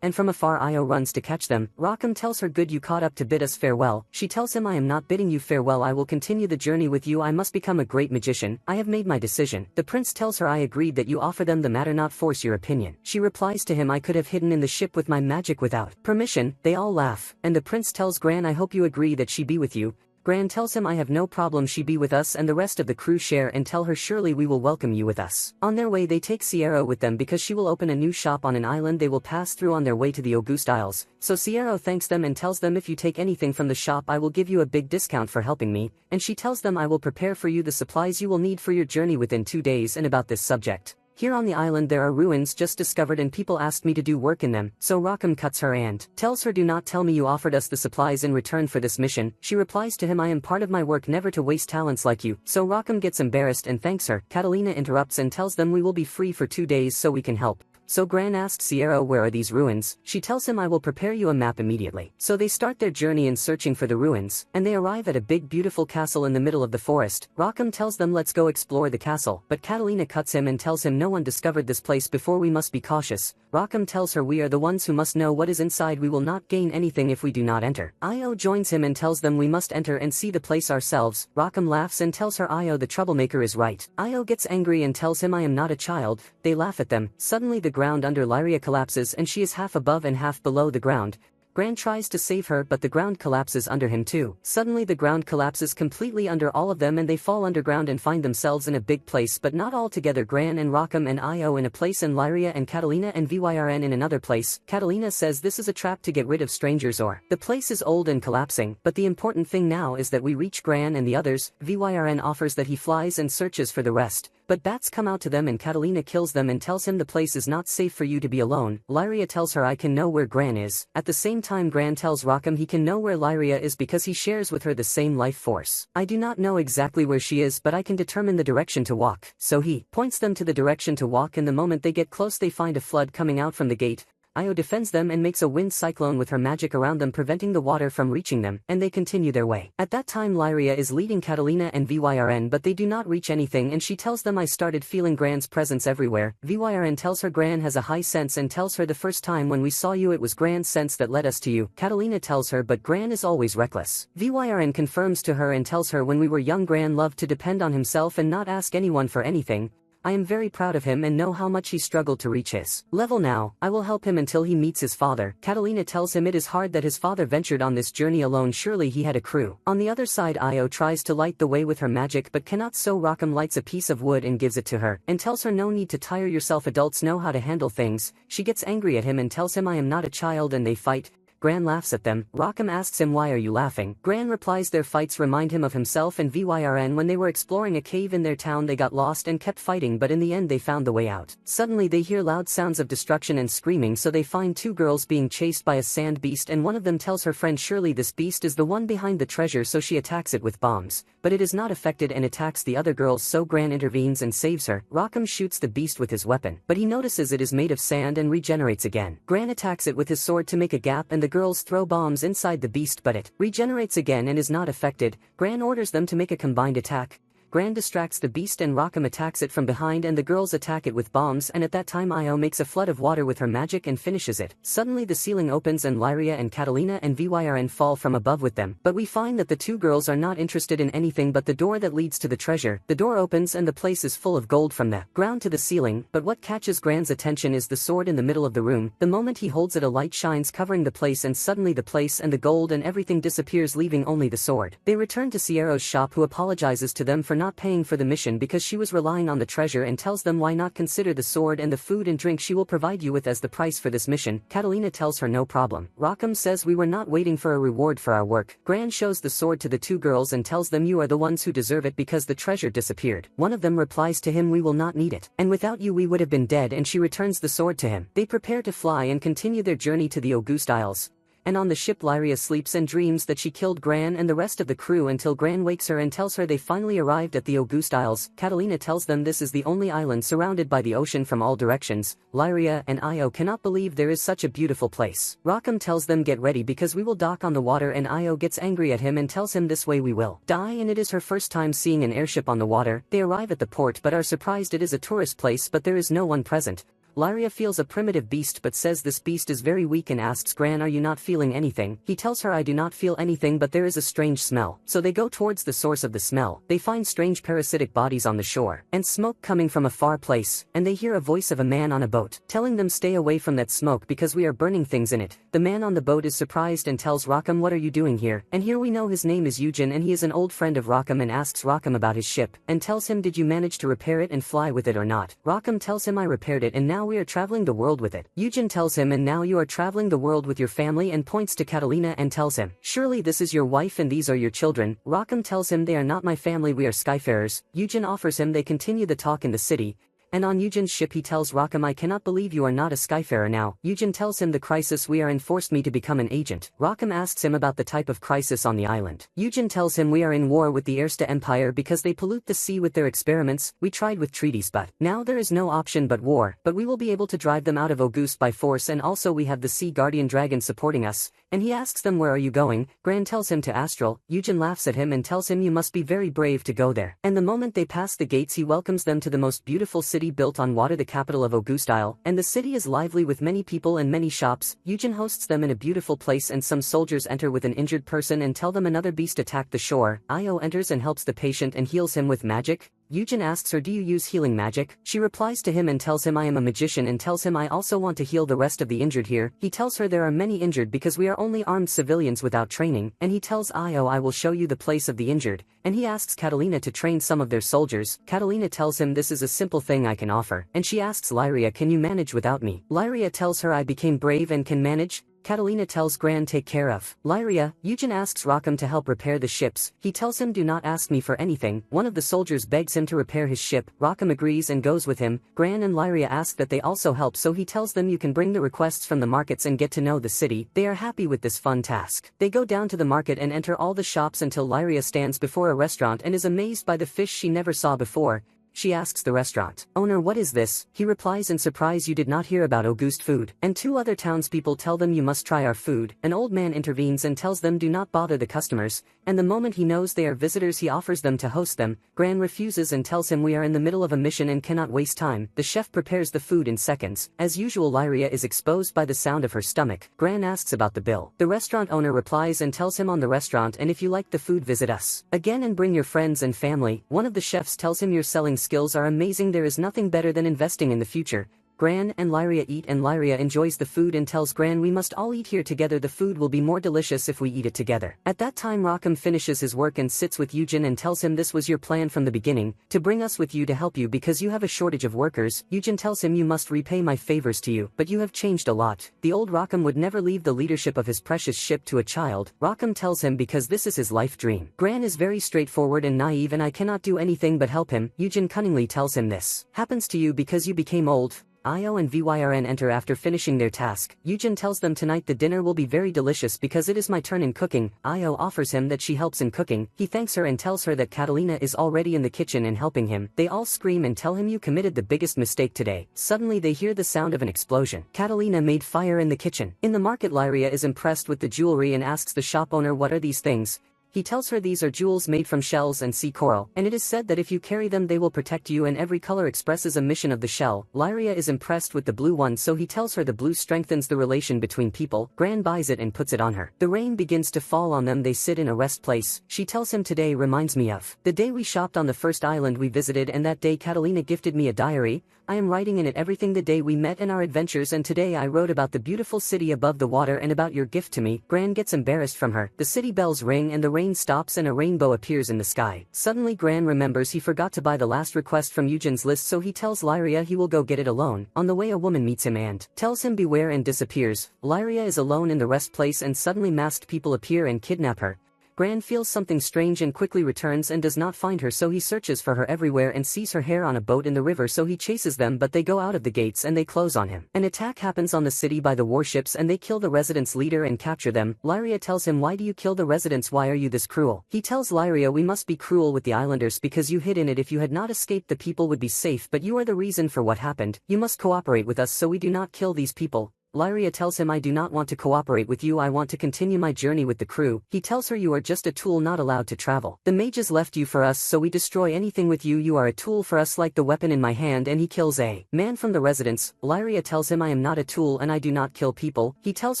and from afar Io runs to catch them. Rackham tells her good you caught up to bid us farewell. She tells him I am not bidding you farewell, I will continue the journey with you, I must become a great magician. I have made my decision. The prince tells her I agreed that you offer them the matter, not force your opinion. She replies to him I could have hidden in the ship with my magic without permission. They all laugh, and the prince tells Gran I hope you agree that she be with you. Gran tells him I have no problem, she be with us, and the rest of the crew share and tell her surely we will welcome you with us. On their way they take Sierra with them because she will open a new shop on an island they will pass through on their way to the Auguste Isles. So Sierra thanks them and tells them if you take anything from the shop I will give you a big discount for helping me, and she tells them I will prepare for you the supplies you will need for your journey within 2 days. And about this subject, here on the island there are ruins just discovered and people asked me to do work in them, so Rackham cuts her and tells her do not tell me you offered us the supplies in return for this mission. She replies to him I am part of my work never to waste talents like you, so Rackham gets embarrassed and thanks her. Catalina interrupts and tells them we will be free for 2 days so we can help. So Gran asks Sierra where are these ruins. She tells him I will prepare you a map immediately. So they start their journey in searching for the ruins, and they arrive at a big beautiful castle in the middle of the forest. Rackham tells them let's go explore the castle, but Catalina cuts him and tells him no one discovered this place before, we must be cautious. Rackham tells her we are the ones who must know what is inside, we will not gain anything if we do not enter. Io joins him and tells them we must enter and see the place ourselves. Rackham laughs and tells her Io the troublemaker is right. Io gets angry and tells him I am not a child. They laugh at them. Suddenly the ground under Lyria collapses and she is half above and half below the ground. Gran tries to save her but the ground collapses under him too. Suddenly the ground collapses completely under all of them and they fall underground and find themselves in a big place, but not all together. Gran and Rackham and Io in a place and Lyria and Catalina and Vyrn in another place. Catalina says this is a trap to get rid of strangers or the place is old and collapsing, but the important thing now is that we reach Gran and the others. Vyrn offers that he flies and searches for the rest, but bats come out to them and Catalina kills them and tells him the place is not safe for you to be alone. Lyria tells her I can know where Gran is. At the same time Gran tells Rackham he can know where Lyria is because he shares with her the same life force. I do not know exactly where she is but I can determine the direction to walk. So he points them to the direction to walk and the moment they get close they find a flood coming out from the gate. Io defends them and makes a wind cyclone with her magic around them, preventing the water from reaching them, and they continue their way. At that time Lyria is leading Catalina and Vyrn, but they do not reach anything, and she tells them, I started feeling Gran's presence everywhere. Vyrn tells her Gran has a high sense and tells her, the first time when we saw you it was Gran's sense that led us to you. Catalina tells her, but Gran is always reckless. Vyrn confirms to her and tells her, when we were young Gran loved to depend on himself and not ask anyone for anything. I am very proud of him and know how much he struggled to reach his level now. I will help him until he meets his father. Catalina tells him it is hard that his father ventured on this journey alone, surely he had a crew. On the other side Io tries to light the way with her magic but cannot, so Rock'em lights a piece of wood and gives it to her, and tells her, no need to tire yourself, adults know how to handle things. She gets angry at him and tells him, I am not a child, and they fight. Gran laughs at them. Rock'em asks him, why are you laughing? Gran replies, their fights remind him of himself and Vyrn. When they were exploring a cave in their town they got lost and kept fighting, but in the end they found the way out. Suddenly they hear loud sounds of destruction and screaming, so they find two girls being chased by a sand beast, and one of them tells her friend, surely this beast is the one behind the treasure, so she attacks it with bombs. But it is not affected and attacks the other girls, so Gran intervenes and saves her. Rock'em shoots the beast with his weapon, but he notices it is made of sand and regenerates again. Gran attacks it with his sword to make a gap, and the girls throw bombs inside the beast, but it regenerates again and is not affected. Gran orders them to make a combined attack. Gran distracts the beast and Rock'em attacks it from behind, and the girls attack it with bombs, and at that time Io makes a flood of water with her magic and finishes it. Suddenly the ceiling opens and Lyria and Catalina and Vyrn fall from above with them, but we find that the two girls are not interested in anything but the door that leads to the treasure. The door opens and the place is full of gold from the ground to the ceiling, but what catches Gran's attention is the sword in the middle of the room. The moment he holds it a light shines covering the place, and suddenly the place and the gold and everything disappears, leaving only the sword. They return to Sierra's shop, who apologizes to them for not paying for the mission because she was relying on the treasure, and tells them, why not consider the sword and the food and drink she will provide you with as the price for this mission. Catalina tells her no problem. Rock'em says, we were not waiting for a reward for our work. Gran shows the sword to the two girls and tells them, you are the ones who deserve it because the treasure disappeared. One of them replies to him, we will not need it, and without you we would have been dead, and she returns the sword to him. They prepare to fly and continue their journey to the Auguste Isles. And on the ship Lyria sleeps and dreams that she killed Gran and the rest of the crew, until Gran wakes her and tells her they finally arrived at the Auguste Isles. Catalina tells them this is the only island surrounded by the ocean from all directions. Lyria and Io cannot believe there is such a beautiful place. Rock'em tells them, get ready because we will dock on the water, and Io gets angry at him and tells him this way we will die, and it is her first time seeing an airship on the water. They arrive at the port but are surprised it is a tourist place, but there is no one present. Lyria feels a primitive beast but says this beast is very weak and asks Gran, are you not feeling anything? He tells her, I do not feel anything, but there is a strange smell. So they go towards the source of the smell. They find strange parasitic bodies on the shore, and smoke coming from a far place, and they hear a voice of a man on a boat, telling them stay away from that smoke because we are burning things in it. The man on the boat is surprised and tells Rock'em, what are you doing here? And here we know his name is Eugen, and he is an old friend of Rock'em, and asks Rock'em about his ship, and tells him, did you manage to repair it and fly with it or not? Rock'em tells him, I repaired it and now we are traveling the world with it. Eugen tells him, and now you are traveling the world with your family, and points to Catalina and tells him, surely this is your wife and these are your children. Rock'em tells him, they are not my family, we are skyfarers. Eugen offers him they continue the talk in the city. And on Eugen's ship he tells Rock'em, I cannot believe you are not a skyfarer now. Eugen tells him the crisis we are in forced me to become an agent. Rock'em asks him about the type of crisis on the island. Eugen tells him, we are in war with the Erste Empire because they pollute the sea with their experiments. We tried with treaties but now there is no option but war, but we will be able to drive them out of Auguste by force, and also we have the sea guardian dragon supporting us. And he asks them, where are you going? Gran tells him to Astral. Eugen laughs at him and tells him, you must be very brave to go there. And the moment they pass the gates he welcomes them to the most beautiful city built on water, the capital of Auguste Isle, and the city is lively with many people and many shops. Eugen hosts them in a beautiful place, and some soldiers enter with an injured person and tell them another beast attacked the shore. Io enters and helps the patient and heals him with magic. Eugen asks her, do you use healing magic? She replies to him and tells him, I am a magician, and tells him, I also want to heal the rest of the injured here. He tells her there are many injured because we are only armed civilians without training, and he tells Io, I will show you the place of the injured, and he asks Catalina to train some of their soldiers. Catalina tells him this is a simple thing I can offer, and she asks Lyria, can you manage without me? Lyria tells her, I became brave and can manage. Catalina tells Gran, take care of Lyria. Eugen asks Rock'em to help repair the ships. He tells him, do not ask me for anything. One of the soldiers begs him to repair his ship. Rock'em agrees and goes with him. Gran and Lyria ask that they also help, so he tells them you can bring the requests from the markets and get to know the city. They are happy with this fun task. They go down to the market and enter all the shops until Lyria stands before a restaurant and is amazed by the fish she never saw before. She asks the restaurant owner, what is this? He replies in surprise, you did not hear about Auguste food. And two other townspeople tell them, you must try our food. An old man intervenes and tells them do not bother the customers, and the moment he knows they are visitors he offers them to host them. Gran refuses and tells him, we are in the middle of a mission and cannot waste time. The chef prepares the food in seconds. As usual, Lyria is exposed by the sound of her stomach. Gran asks about the bill. The restaurant owner replies and tells him on the restaurant, and if you like the food visit us again and bring your friends and family. One of the chefs tells him, your selling skills are amazing, there is nothing better than investing in the future. Gran and Lyria eat and Lyria enjoys the food and tells Gran, we must all eat here together, the food will be more delicious if we eat it together. At that time Rackham finishes his work and sits with Eugen and tells him this was your plan from the beginning, to bring us with you to help you because you have a shortage of workers. Eugen tells him, you must repay my favors to you, but you have changed a lot. The old Rackham would never leave the leadership of his precious ship to a child. Rackham tells him because this is his life dream. Gran is very straightforward and naive and I cannot do anything but help him. Eugen cunningly tells him this happens to you because you became old. Io and Vyrn enter after finishing their task. Eugen tells them tonight the dinner will be very delicious because it is my turn in cooking. Io offers him that she helps in cooking. He thanks her and tells her that Catalina is already in the kitchen and helping him. They all scream and tell him, you committed the biggest mistake today. Suddenly they hear the sound of an explosion. Catalina made fire in the kitchen. In the market, Lyria is impressed with the jewelry and asks the shop owner, what are these things? He tells her these are jewels made from shells and sea coral, and it is said that if you carry them they will protect you, and every color expresses a mission of the shell. Lyria is impressed with the blue one, so he tells her the blue strengthens the relation between people. Gran buys it and puts it on her. The rain begins to fall on them. They sit in a rest place. She tells him, today reminds me of the day we shopped on the first island we visited, and that day Catalina gifted me a diary. I am writing in it everything the day we met and our adventures, and today I wrote about the beautiful city above the water and about your gift to me. Gran gets embarrassed from her. The city bells ring and the rain stops and a rainbow appears in the sky. Suddenly Gran remembers he forgot to buy the last request from Eugen's list, so he tells Lyria he will go get it alone. On the way a woman meets him and tells him beware and disappears. Lyria is alone in the rest place and suddenly masked people appear and kidnap her. Gran feels something strange and quickly returns and does not find her, so he searches for her everywhere and sees her hair on a boat in the river, so he chases them, but they go out of the gates and they close on him. An attack happens on the city by the warships and they kill the residents' leader and capture them. Lyria tells him, why do you kill the residents, why are you this cruel? He tells Lyria, we must be cruel with the islanders because you hid in it. If you had not escaped the people would be safe, but you are the reason for what happened. You must cooperate with us so we do not kill these people. Lyria tells him, I do not want to cooperate with you, I want to continue my journey with the crew. He tells her, you are just a tool not allowed to travel. The mages left you for us, so we destroy anything with you. You are a tool for us like the weapon in my hand, and he kills a man from the residence. Lyria tells him, I am not a tool and I do not kill people. He tells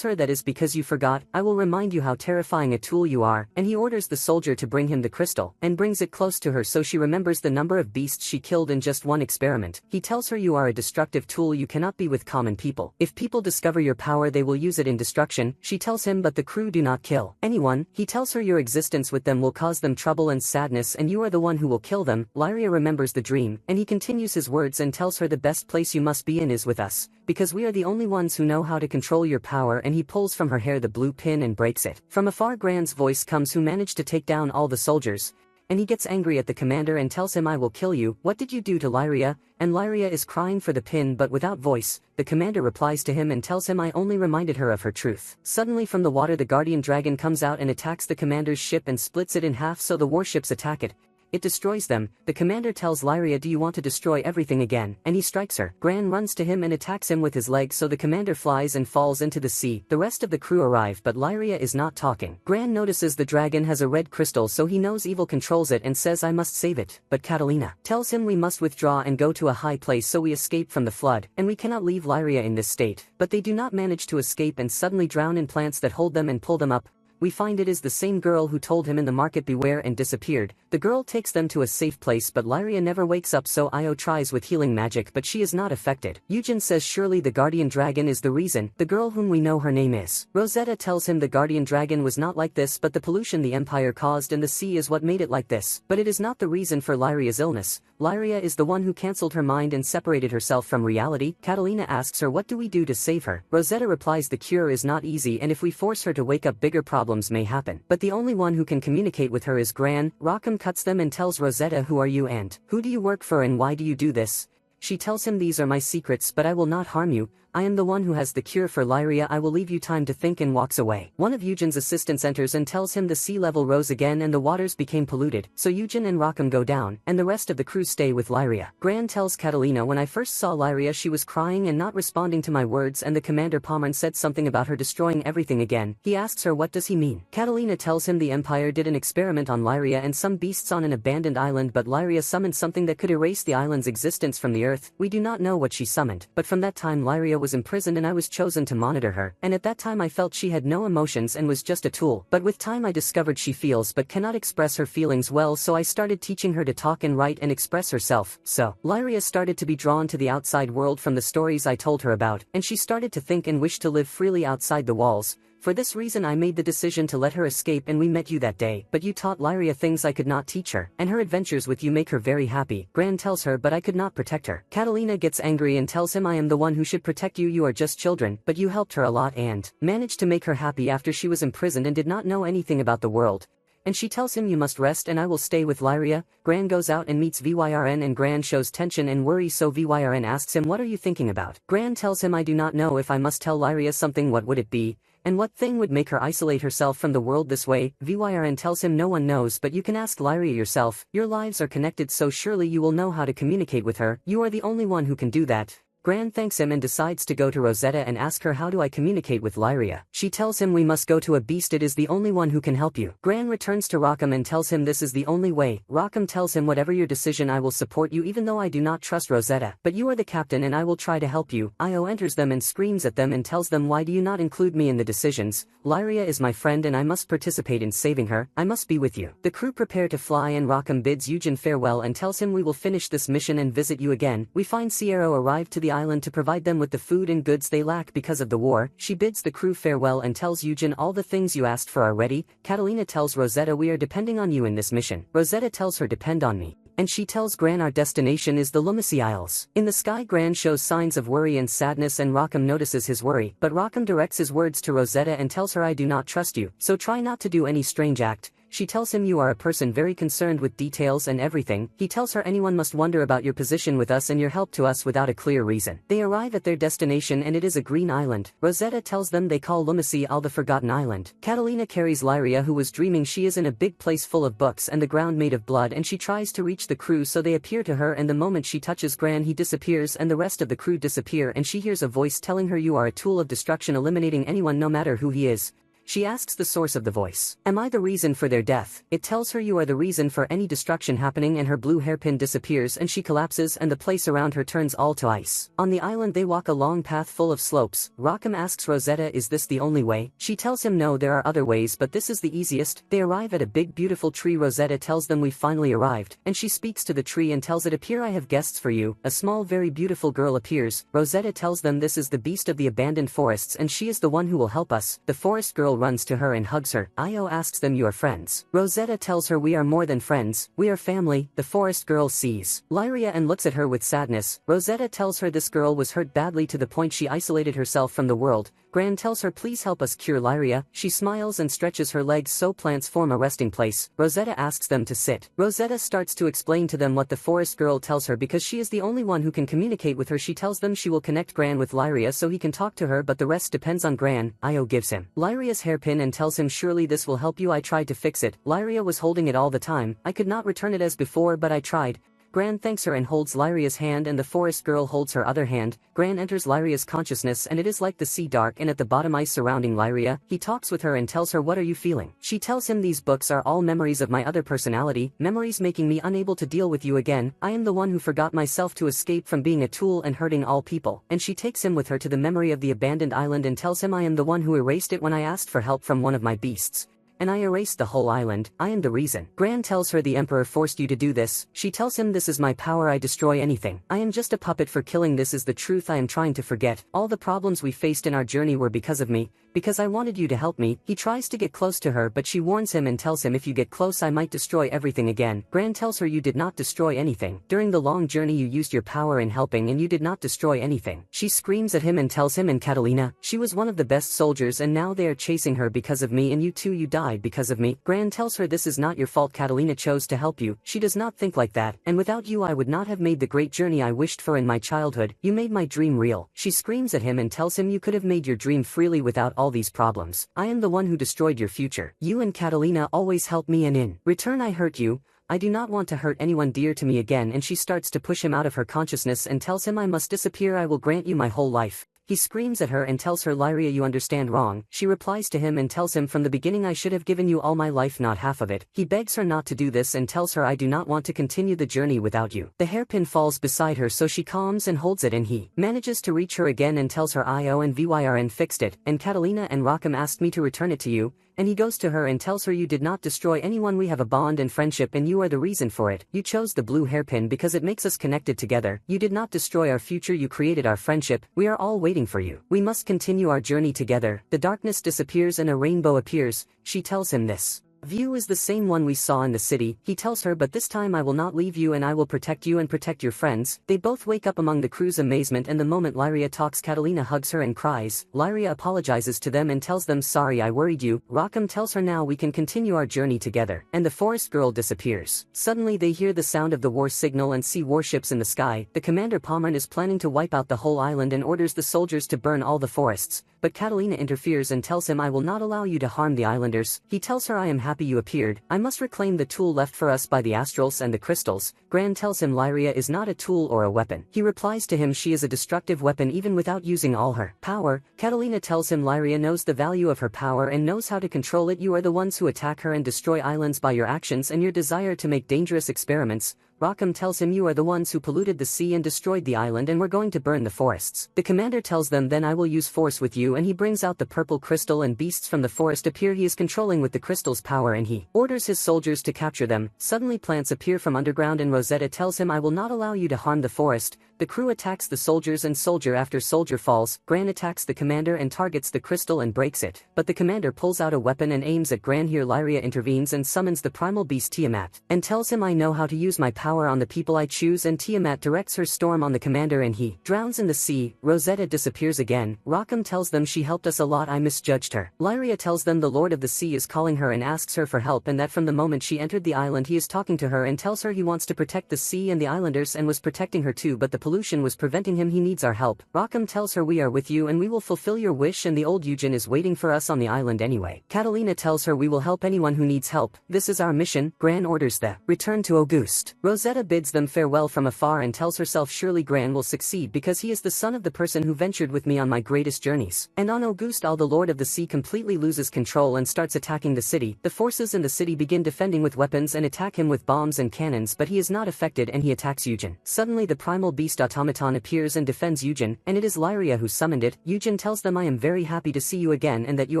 her, that is because you forgot. I will remind you how terrifying a tool you are, and he orders the soldier to bring him the crystal, and brings it close to her so she remembers the number of beasts she killed in just one experiment. He tells her, you are a destructive tool, you cannot be with common people. If people discover your power they will use it in destruction. She tells him, but the crew do not kill anyone. He tells her, your existence with them will cause them trouble and sadness and you are the one who will kill them. Lyria remembers the dream, and he continues his words and tells her, the best place you must be in is with us, because we are the only ones who know how to control your power, and he pulls from her hair the blue pin and breaks it. From afar Gran's voice comes, who managed to take down all the soldiers, and he gets angry at the commander and tells him, I will kill you. What did you do to Lyria? And Lyria is crying for the pin but without voice. The commander replies to him and tells him, I only reminded her of her truth. Suddenly from the water the guardian dragon comes out and attacks the commander's ship and splits it in half, so the warships attack it. It destroys them. The commander tells Lyria, do you want to destroy everything again? And he strikes her. Gran runs to him and attacks him with his leg, so the commander flies and falls into the sea. The rest of the crew arrive, but Lyria is not talking. Gran notices the dragon has a red crystal, so he knows evil controls it and says, I must save it. But Catalina tells him we must withdraw and go to a high place so we escape from the flood, and we cannot leave Lyria in this state. But they do not manage to escape and suddenly drown in plants that hold them and pull them up. We find it is the same girl who told him in the market beware and disappeared. The girl takes them to a safe place, but Lyria never wakes up, so Io tries with healing magic, but she is not affected. Eugen says surely the guardian dragon is the reason. The girl whom we know her name is Rosetta tells him the guardian dragon was not like this, but the pollution the empire caused in the sea is what made it like this. But it is not the reason for Lyria's illness. Lyria is the one who cancelled her mind and separated herself from reality. Catalina asks her, what do we do to save her? Rosetta replies, the cure is not easy, and if we force her to wake up bigger problems may happen. But the only one who can communicate with her is Gran. Rackham cuts them and tells Rosetta, who are you and who do you work for and why do you do this? She tells him, these are my secrets, but I will not harm you. I am the one who has the cure for Lyria. I will leave you time to think, and walks away. One of Eugen's assistants enters and tells him the sea level rose again and the waters became polluted, so Eugen and Rackham go down, and the rest of the crew stay with Lyria. Gran tells Catalina, when I first saw Lyria she was crying and not responding to my words, and the Commander Pomeran said something about her destroying everything again. He asks her what does he mean. Catalina tells him the Empire did an experiment on Lyria and some beasts on an abandoned island, but Lyria summoned something that could erase the island's existence from the earth. We do not know what she summoned, but from that time Lyria was imprisoned and I was chosen to monitor her, and at that time I felt she had no emotions and was just a tool, but with time I discovered she feels but cannot express her feelings well, so I started teaching her to talk and write and express herself. So, Lyria started to be drawn to the outside world from the stories I told her about, and she started to think and wish to live freely outside the walls. For this reason I made the decision to let her escape, and we met you that day, but you taught Lyria things I could not teach her, and her adventures with you make her very happy. Gran tells her, but I could not protect her. Catalina gets angry and tells him, I am the one who should protect you. You are just children, but you helped her a lot and managed to make her happy after she was imprisoned and did not know anything about the world. And she tells him, you must rest and I will stay with Lyria. Gran goes out and meets Vyrn, and Gran shows tension and worry, so Vyrn asks him, what are you thinking about? Gran tells him, I do not know if I must tell Lyria something. What would it be? And what thing would make her isolate herself from the world this way? Vyrn tells him, no one knows, but you can ask Lyria yourself. Your lives are connected, so surely you will know how to communicate with her. You are the only one who can do that. Gran thanks him and decides to go to Rosetta and ask her, how do I communicate with Lyria? She tells him, we must go to a beast, it is the only one who can help you. Gran returns to Rackham and tells him this is the only way. Rackham tells him, whatever your decision I will support you, even though I do not trust Rosetta, but you are the captain and I will try to help you. Io enters them and screams at them and tells them, why do you not include me in the decisions? Lyria is my friend and I must participate in saving her. I must be with you. The crew prepare to fly and Rackham bids Eugen farewell and tells him, we will finish this mission and visit you again. We find Sierra arrived to the island to provide them with the food and goods they lack because of the war. She bids the crew farewell and tells Eugen, all the things you asked for are ready. Catalina tells Rosetta, we are depending on you in this mission. Rosetta tells her, depend on me. And she tells Gran our destination is the Lumacy Isles. In the sky Gran shows signs of worry and sadness and Rackham notices his worry, but Rackham directs his words to Rosetta and tells her, I do not trust you, so try not to do any strange act. She tells him, you are a person very concerned with details and everything. He tells her, anyone must wonder about your position with us and your help to us without a clear reason. They arrive at their destination and it is a green island. Rosetta tells them they call Lumacy Isle the Forgotten Island. Catalina carries Lyria, who was dreaming she is in a big place full of books and the ground made of blood, and she tries to reach the crew, so they appear to her, and the moment she touches Gran he disappears and the rest of the crew disappear, and she hears a voice telling her, you are a tool of destruction, eliminating anyone no matter who he is. She asks the source of the voice. Am I the reason for their death? It tells her you are the reason for any destruction happening, and her blue hairpin disappears and she collapses and the place around her turns all to ice. On the island they walk a long path full of slopes. Rackham asks Rosetta, is this the only way? She tells him no, there are other ways, but this is the easiest. They arrive at a big beautiful tree. Rosetta tells them we finally arrived, and she speaks to the tree and tells it, appear, I have guests for you. A small very beautiful girl appears. Rosetta tells them this is the beast of the abandoned forests and she is the one who will help us. The forest girl runs to her and hugs her. Io asks them, you are friends? Rosetta tells her, we are more than friends, we are family. The forest girl sees Lyria and looks at her with sadness. Rosetta tells her this girl was hurt badly to the point she isolated herself from the world. Gran tells her, please help us cure Lyria. She smiles and stretches her legs so plants form a resting place. Rosetta asks them to sit. Rosetta starts to explain to them what the forest girl tells her because she is the only one who can communicate with her. She tells them she will connect Gran with Lyria so he can talk to her, but the rest depends on Gran. Io gives him Lyria's hairpin and tells him, surely this will help you. I tried to fix it. Lyria was holding it all the time. I could not return it as before, but I tried. Gran thanks her and holds Lyria's hand, and the forest girl holds her other hand. Gran enters Lyria's consciousness and it is like the sea, dark and at the bottom ice surrounding Lyria. He talks with her and tells her, what are you feeling? She tells him, these books are all memories of my other personality, memories making me unable to deal with you again. I am the one who forgot myself to escape from being a tool and hurting all people. And she takes him with her to the memory of the abandoned island and tells him, I am the one who erased it when I asked for help from one of my beasts. And I erased the whole island. I am the reason. Gran tells her, the Emperor forced you to do this. She tells him, this is my power, I destroy anything. I am just a puppet for killing. This is the truth I am trying to forget. All the problems we faced in our journey were because of me, because I wanted you to help me. He tries to get close to her, but she warns him and tells him, if you get close I might destroy everything again. Gran tells her, you did not destroy anything. During the long journey you used your power in helping and you did not destroy anything. She screams at him and tells him, and Catalina, she was one of the best soldiers and now they are chasing her because of me, and you too, you died. died because of me. Gran tells her this is not your fault. Catalina chose to help you. She does not think like that, and without you I would not have made the great journey I wished for in my childhood. You made my dream real. She screams at him and tells him you could have made your dream freely without all these problems. I am the one who destroyed your future. You and Catalina always help me, and in return I hurt you. I do not want to hurt anyone dear to me again, and she starts to push him out of her consciousness and tells him I must disappear. I will grant you my whole life. He screams at her and tells her, Lyria, you understand wrong. She replies to him and tells him, from the beginning I should have given you all my life, not half of it. He begs her not to do this and tells her, I do not want to continue the journey without you. The hairpin falls beside her, so she calms and holds it, and he manages to reach her again and tells her, IO and VYRN fixed it, and Catalina and Rakam asked me to return it to you. And he goes to her and tells her, you did not destroy anyone, we have a bond and friendship and you are the reason for it. You chose the blue hairpin because it makes us connected together. You did not destroy our future, you created our friendship. We are all waiting for you. We must continue our journey together. The darkness disappears and a rainbow appears. She tells him this view is the same one we saw in the city. He tells her, but this time I will not leave you and I will protect you and protect your friends. They both wake up among the crew's amazement, and the moment Lyria talks, Catalina hugs her and cries. Lyria apologizes to them and tells them, sorry I worried you. Rakam tells her now we can continue our journey together, and the forest girl disappears. Suddenly they hear the sound of the war signal and see warships in the sky. The commander Palmer is planning to wipe out the whole island and orders the soldiers to burn all the forests. But Catalina interferes and tells him, I will not allow you to harm the islanders. He tells her, I am happy you appeared. I must reclaim the tool left for us by the astrals and the crystals. Gran tells him Lyria is not a tool or a weapon. He replies to him, she is a destructive weapon even without using all her power. Catalina tells him Lyria knows the value of her power and knows how to control it. You are the ones who attack her and destroy islands by your actions and your desire to make dangerous experiments. Rakam tells him, you are the ones who polluted the sea and destroyed the island and were going to burn the forests. The commander tells them, then I will use force with you, and he brings out the purple crystal and beasts from the forest appear. He is controlling with the crystal's power and he orders his soldiers to capture them. Suddenly plants appear from underground and Rosetta tells him, I will not allow you to harm the forest. The crew attacks the soldiers and soldier after soldier falls. Gran attacks the commander and targets the crystal and breaks it. But the commander pulls out a weapon and aims at Gran. Here Lyria intervenes and summons the primal beast Tiamat and tells him, I know how to use my power on the people I choose, and Tiamat directs her storm on the commander and he drowns in the sea. Rosetta disappears again. Rakam tells them, she helped us a lot, I misjudged her. Lyria tells them the Lord of the Sea is calling her and asks her for help, and that from the moment she entered the island he is talking to her and tells her he wants to protect the sea and the islanders and was protecting her too, but the pollution was preventing him. He needs our help. Rakam tells her, we are with you and we will fulfill your wish, and the old Eugen is waiting for us on the island anyway. Catalina tells her, we will help anyone who needs help. This is our mission. Gran orders the return to Auguste. Rosetta bids them farewell from afar and tells herself, surely Gran will succeed because he is the son of the person who ventured with me on my greatest journeys. And on Auguste all the Lord of the Sea completely loses control and starts attacking the city. The forces in the city begin defending with weapons and attack him with bombs and cannons, but he is not affected and he attacks Eugen. Suddenly the primal beast automaton appears and defends Eugen, and it is Lyria who summoned it. Eugen tells them, I am very happy to see you again and that you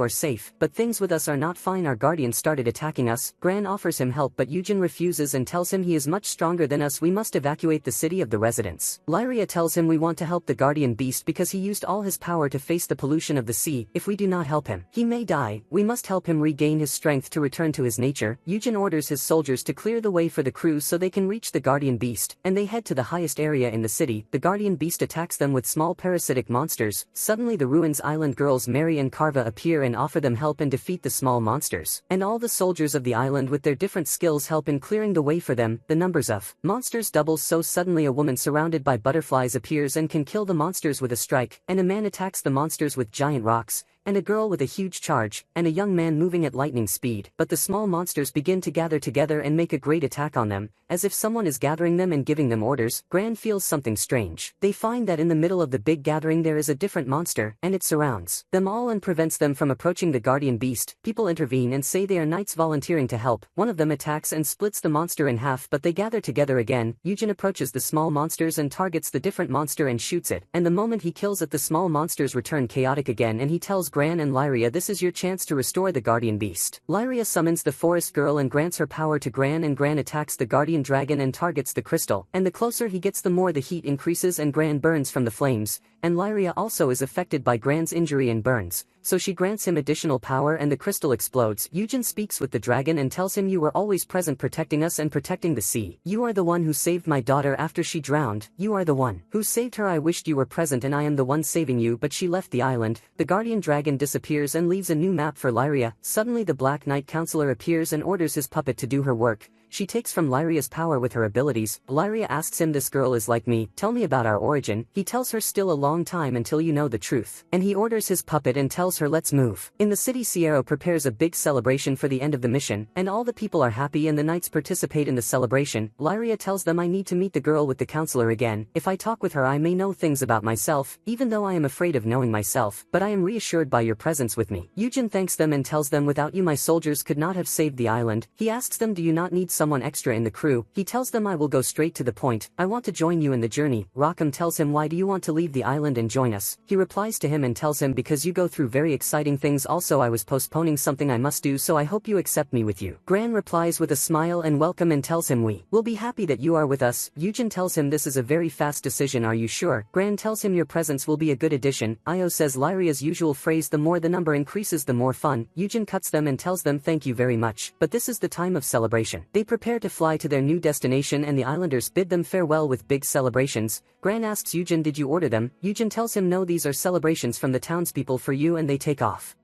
are safe, but things with us are not fine. Our guardians started attacking us. Gran offers him help, but Eugen refuses and tells him he is much stronger than us. We must evacuate the city of the residents. Lyria tells him, we want to help the guardian beast because he used all his power to face the pollution of the sea. If we do not help him, he may die. We must help him regain his strength to return to his nature. Eugen orders his soldiers to clear the way for the crew so they can reach the guardian beast, and they head to the highest area in the city. The guardian beast attacks them with small parasitic monsters. Suddenly the ruins island girls Mary and Carva appear and offer them help and defeat the small monsters, and all the soldiers of the island with their different skills help in clearing the way for them. The numbers of monsters doubles, so suddenly a woman surrounded by butterflies appears and can kill the monsters with a strike, and a man attacks the monsters with giant rocks, and a girl with a huge charge, and a young man moving at lightning speed. But the small monsters begin to gather together and make a great attack on them, as if someone is gathering them and giving them orders. Gran feels something strange. They find that in the middle of the big gathering there is a different monster, and it surrounds them all and prevents them from approaching the guardian beast. People intervene and say they are knights volunteering to help. One of them attacks and splits the monster in half, but they gather together again. Eugen approaches the small monsters and targets the different monster and shoots it, and the moment he kills it the small monsters return chaotic again, and he tells Gran and Lyria, this is your chance to restore the guardian beast. Lyria summons the forest girl and grants her power to Gran, and Gran attacks the guardian dragon and targets the crystal, and the closer he gets the more the heat increases and Gran burns from the flames, and Lyria also is affected by Gran's injury and burns, so she grants him additional power and the crystal explodes. Eugen speaks with the dragon and tells him, you were always present protecting us and protecting the sea. You are the one who saved my daughter after she drowned. You are the one who saved her. I wished you were present and I am the one saving you, but she left the island. The guardian dragon dragon disappears and leaves a new map for Lyria. Suddenly the Black Knight Counselor appears and orders his puppet to do her work. She takes from Lyria's power with her abilities. Lyria asks him, this girl is like me, tell me about our origin. He tells her still a long time until you know the truth. And he orders his puppet and tells her let's move. In the city Sierra prepares a big celebration for the end of the mission, and all the people are happy and the knights participate in the celebration. Lyria tells them I need to meet the girl with the counselor again. If I talk with her I may know things about myself, even though I am afraid of knowing myself, but I am reassured by your presence with me. Eugen thanks them and tells them without you my soldiers could not have saved the island. He asks them do you not need someone extra in the crew? He tells them I will go straight to the point. I want to join you in the journey. Rackham tells him why do you want to leave the island and join us? He replies to him and tells him because you go through very exciting things, also I was postponing something I must do, so I hope you accept me with you. Gran replies with a smile and welcome and tells him we will be happy that you are with us. Eugen tells him this is a very fast decision, are you sure? Gran tells him your presence will be a good addition. Io says Lyria's usual phrase the more the number increases the more fun. Eugen cuts them and tells them thank you very much, but this is the time of celebration. They prepare to fly to their new destination and the islanders bid them farewell with big celebrations. Gran asks Eugen did you order them? Eugen tells him no, these are celebrations from the townspeople for you, and they take off.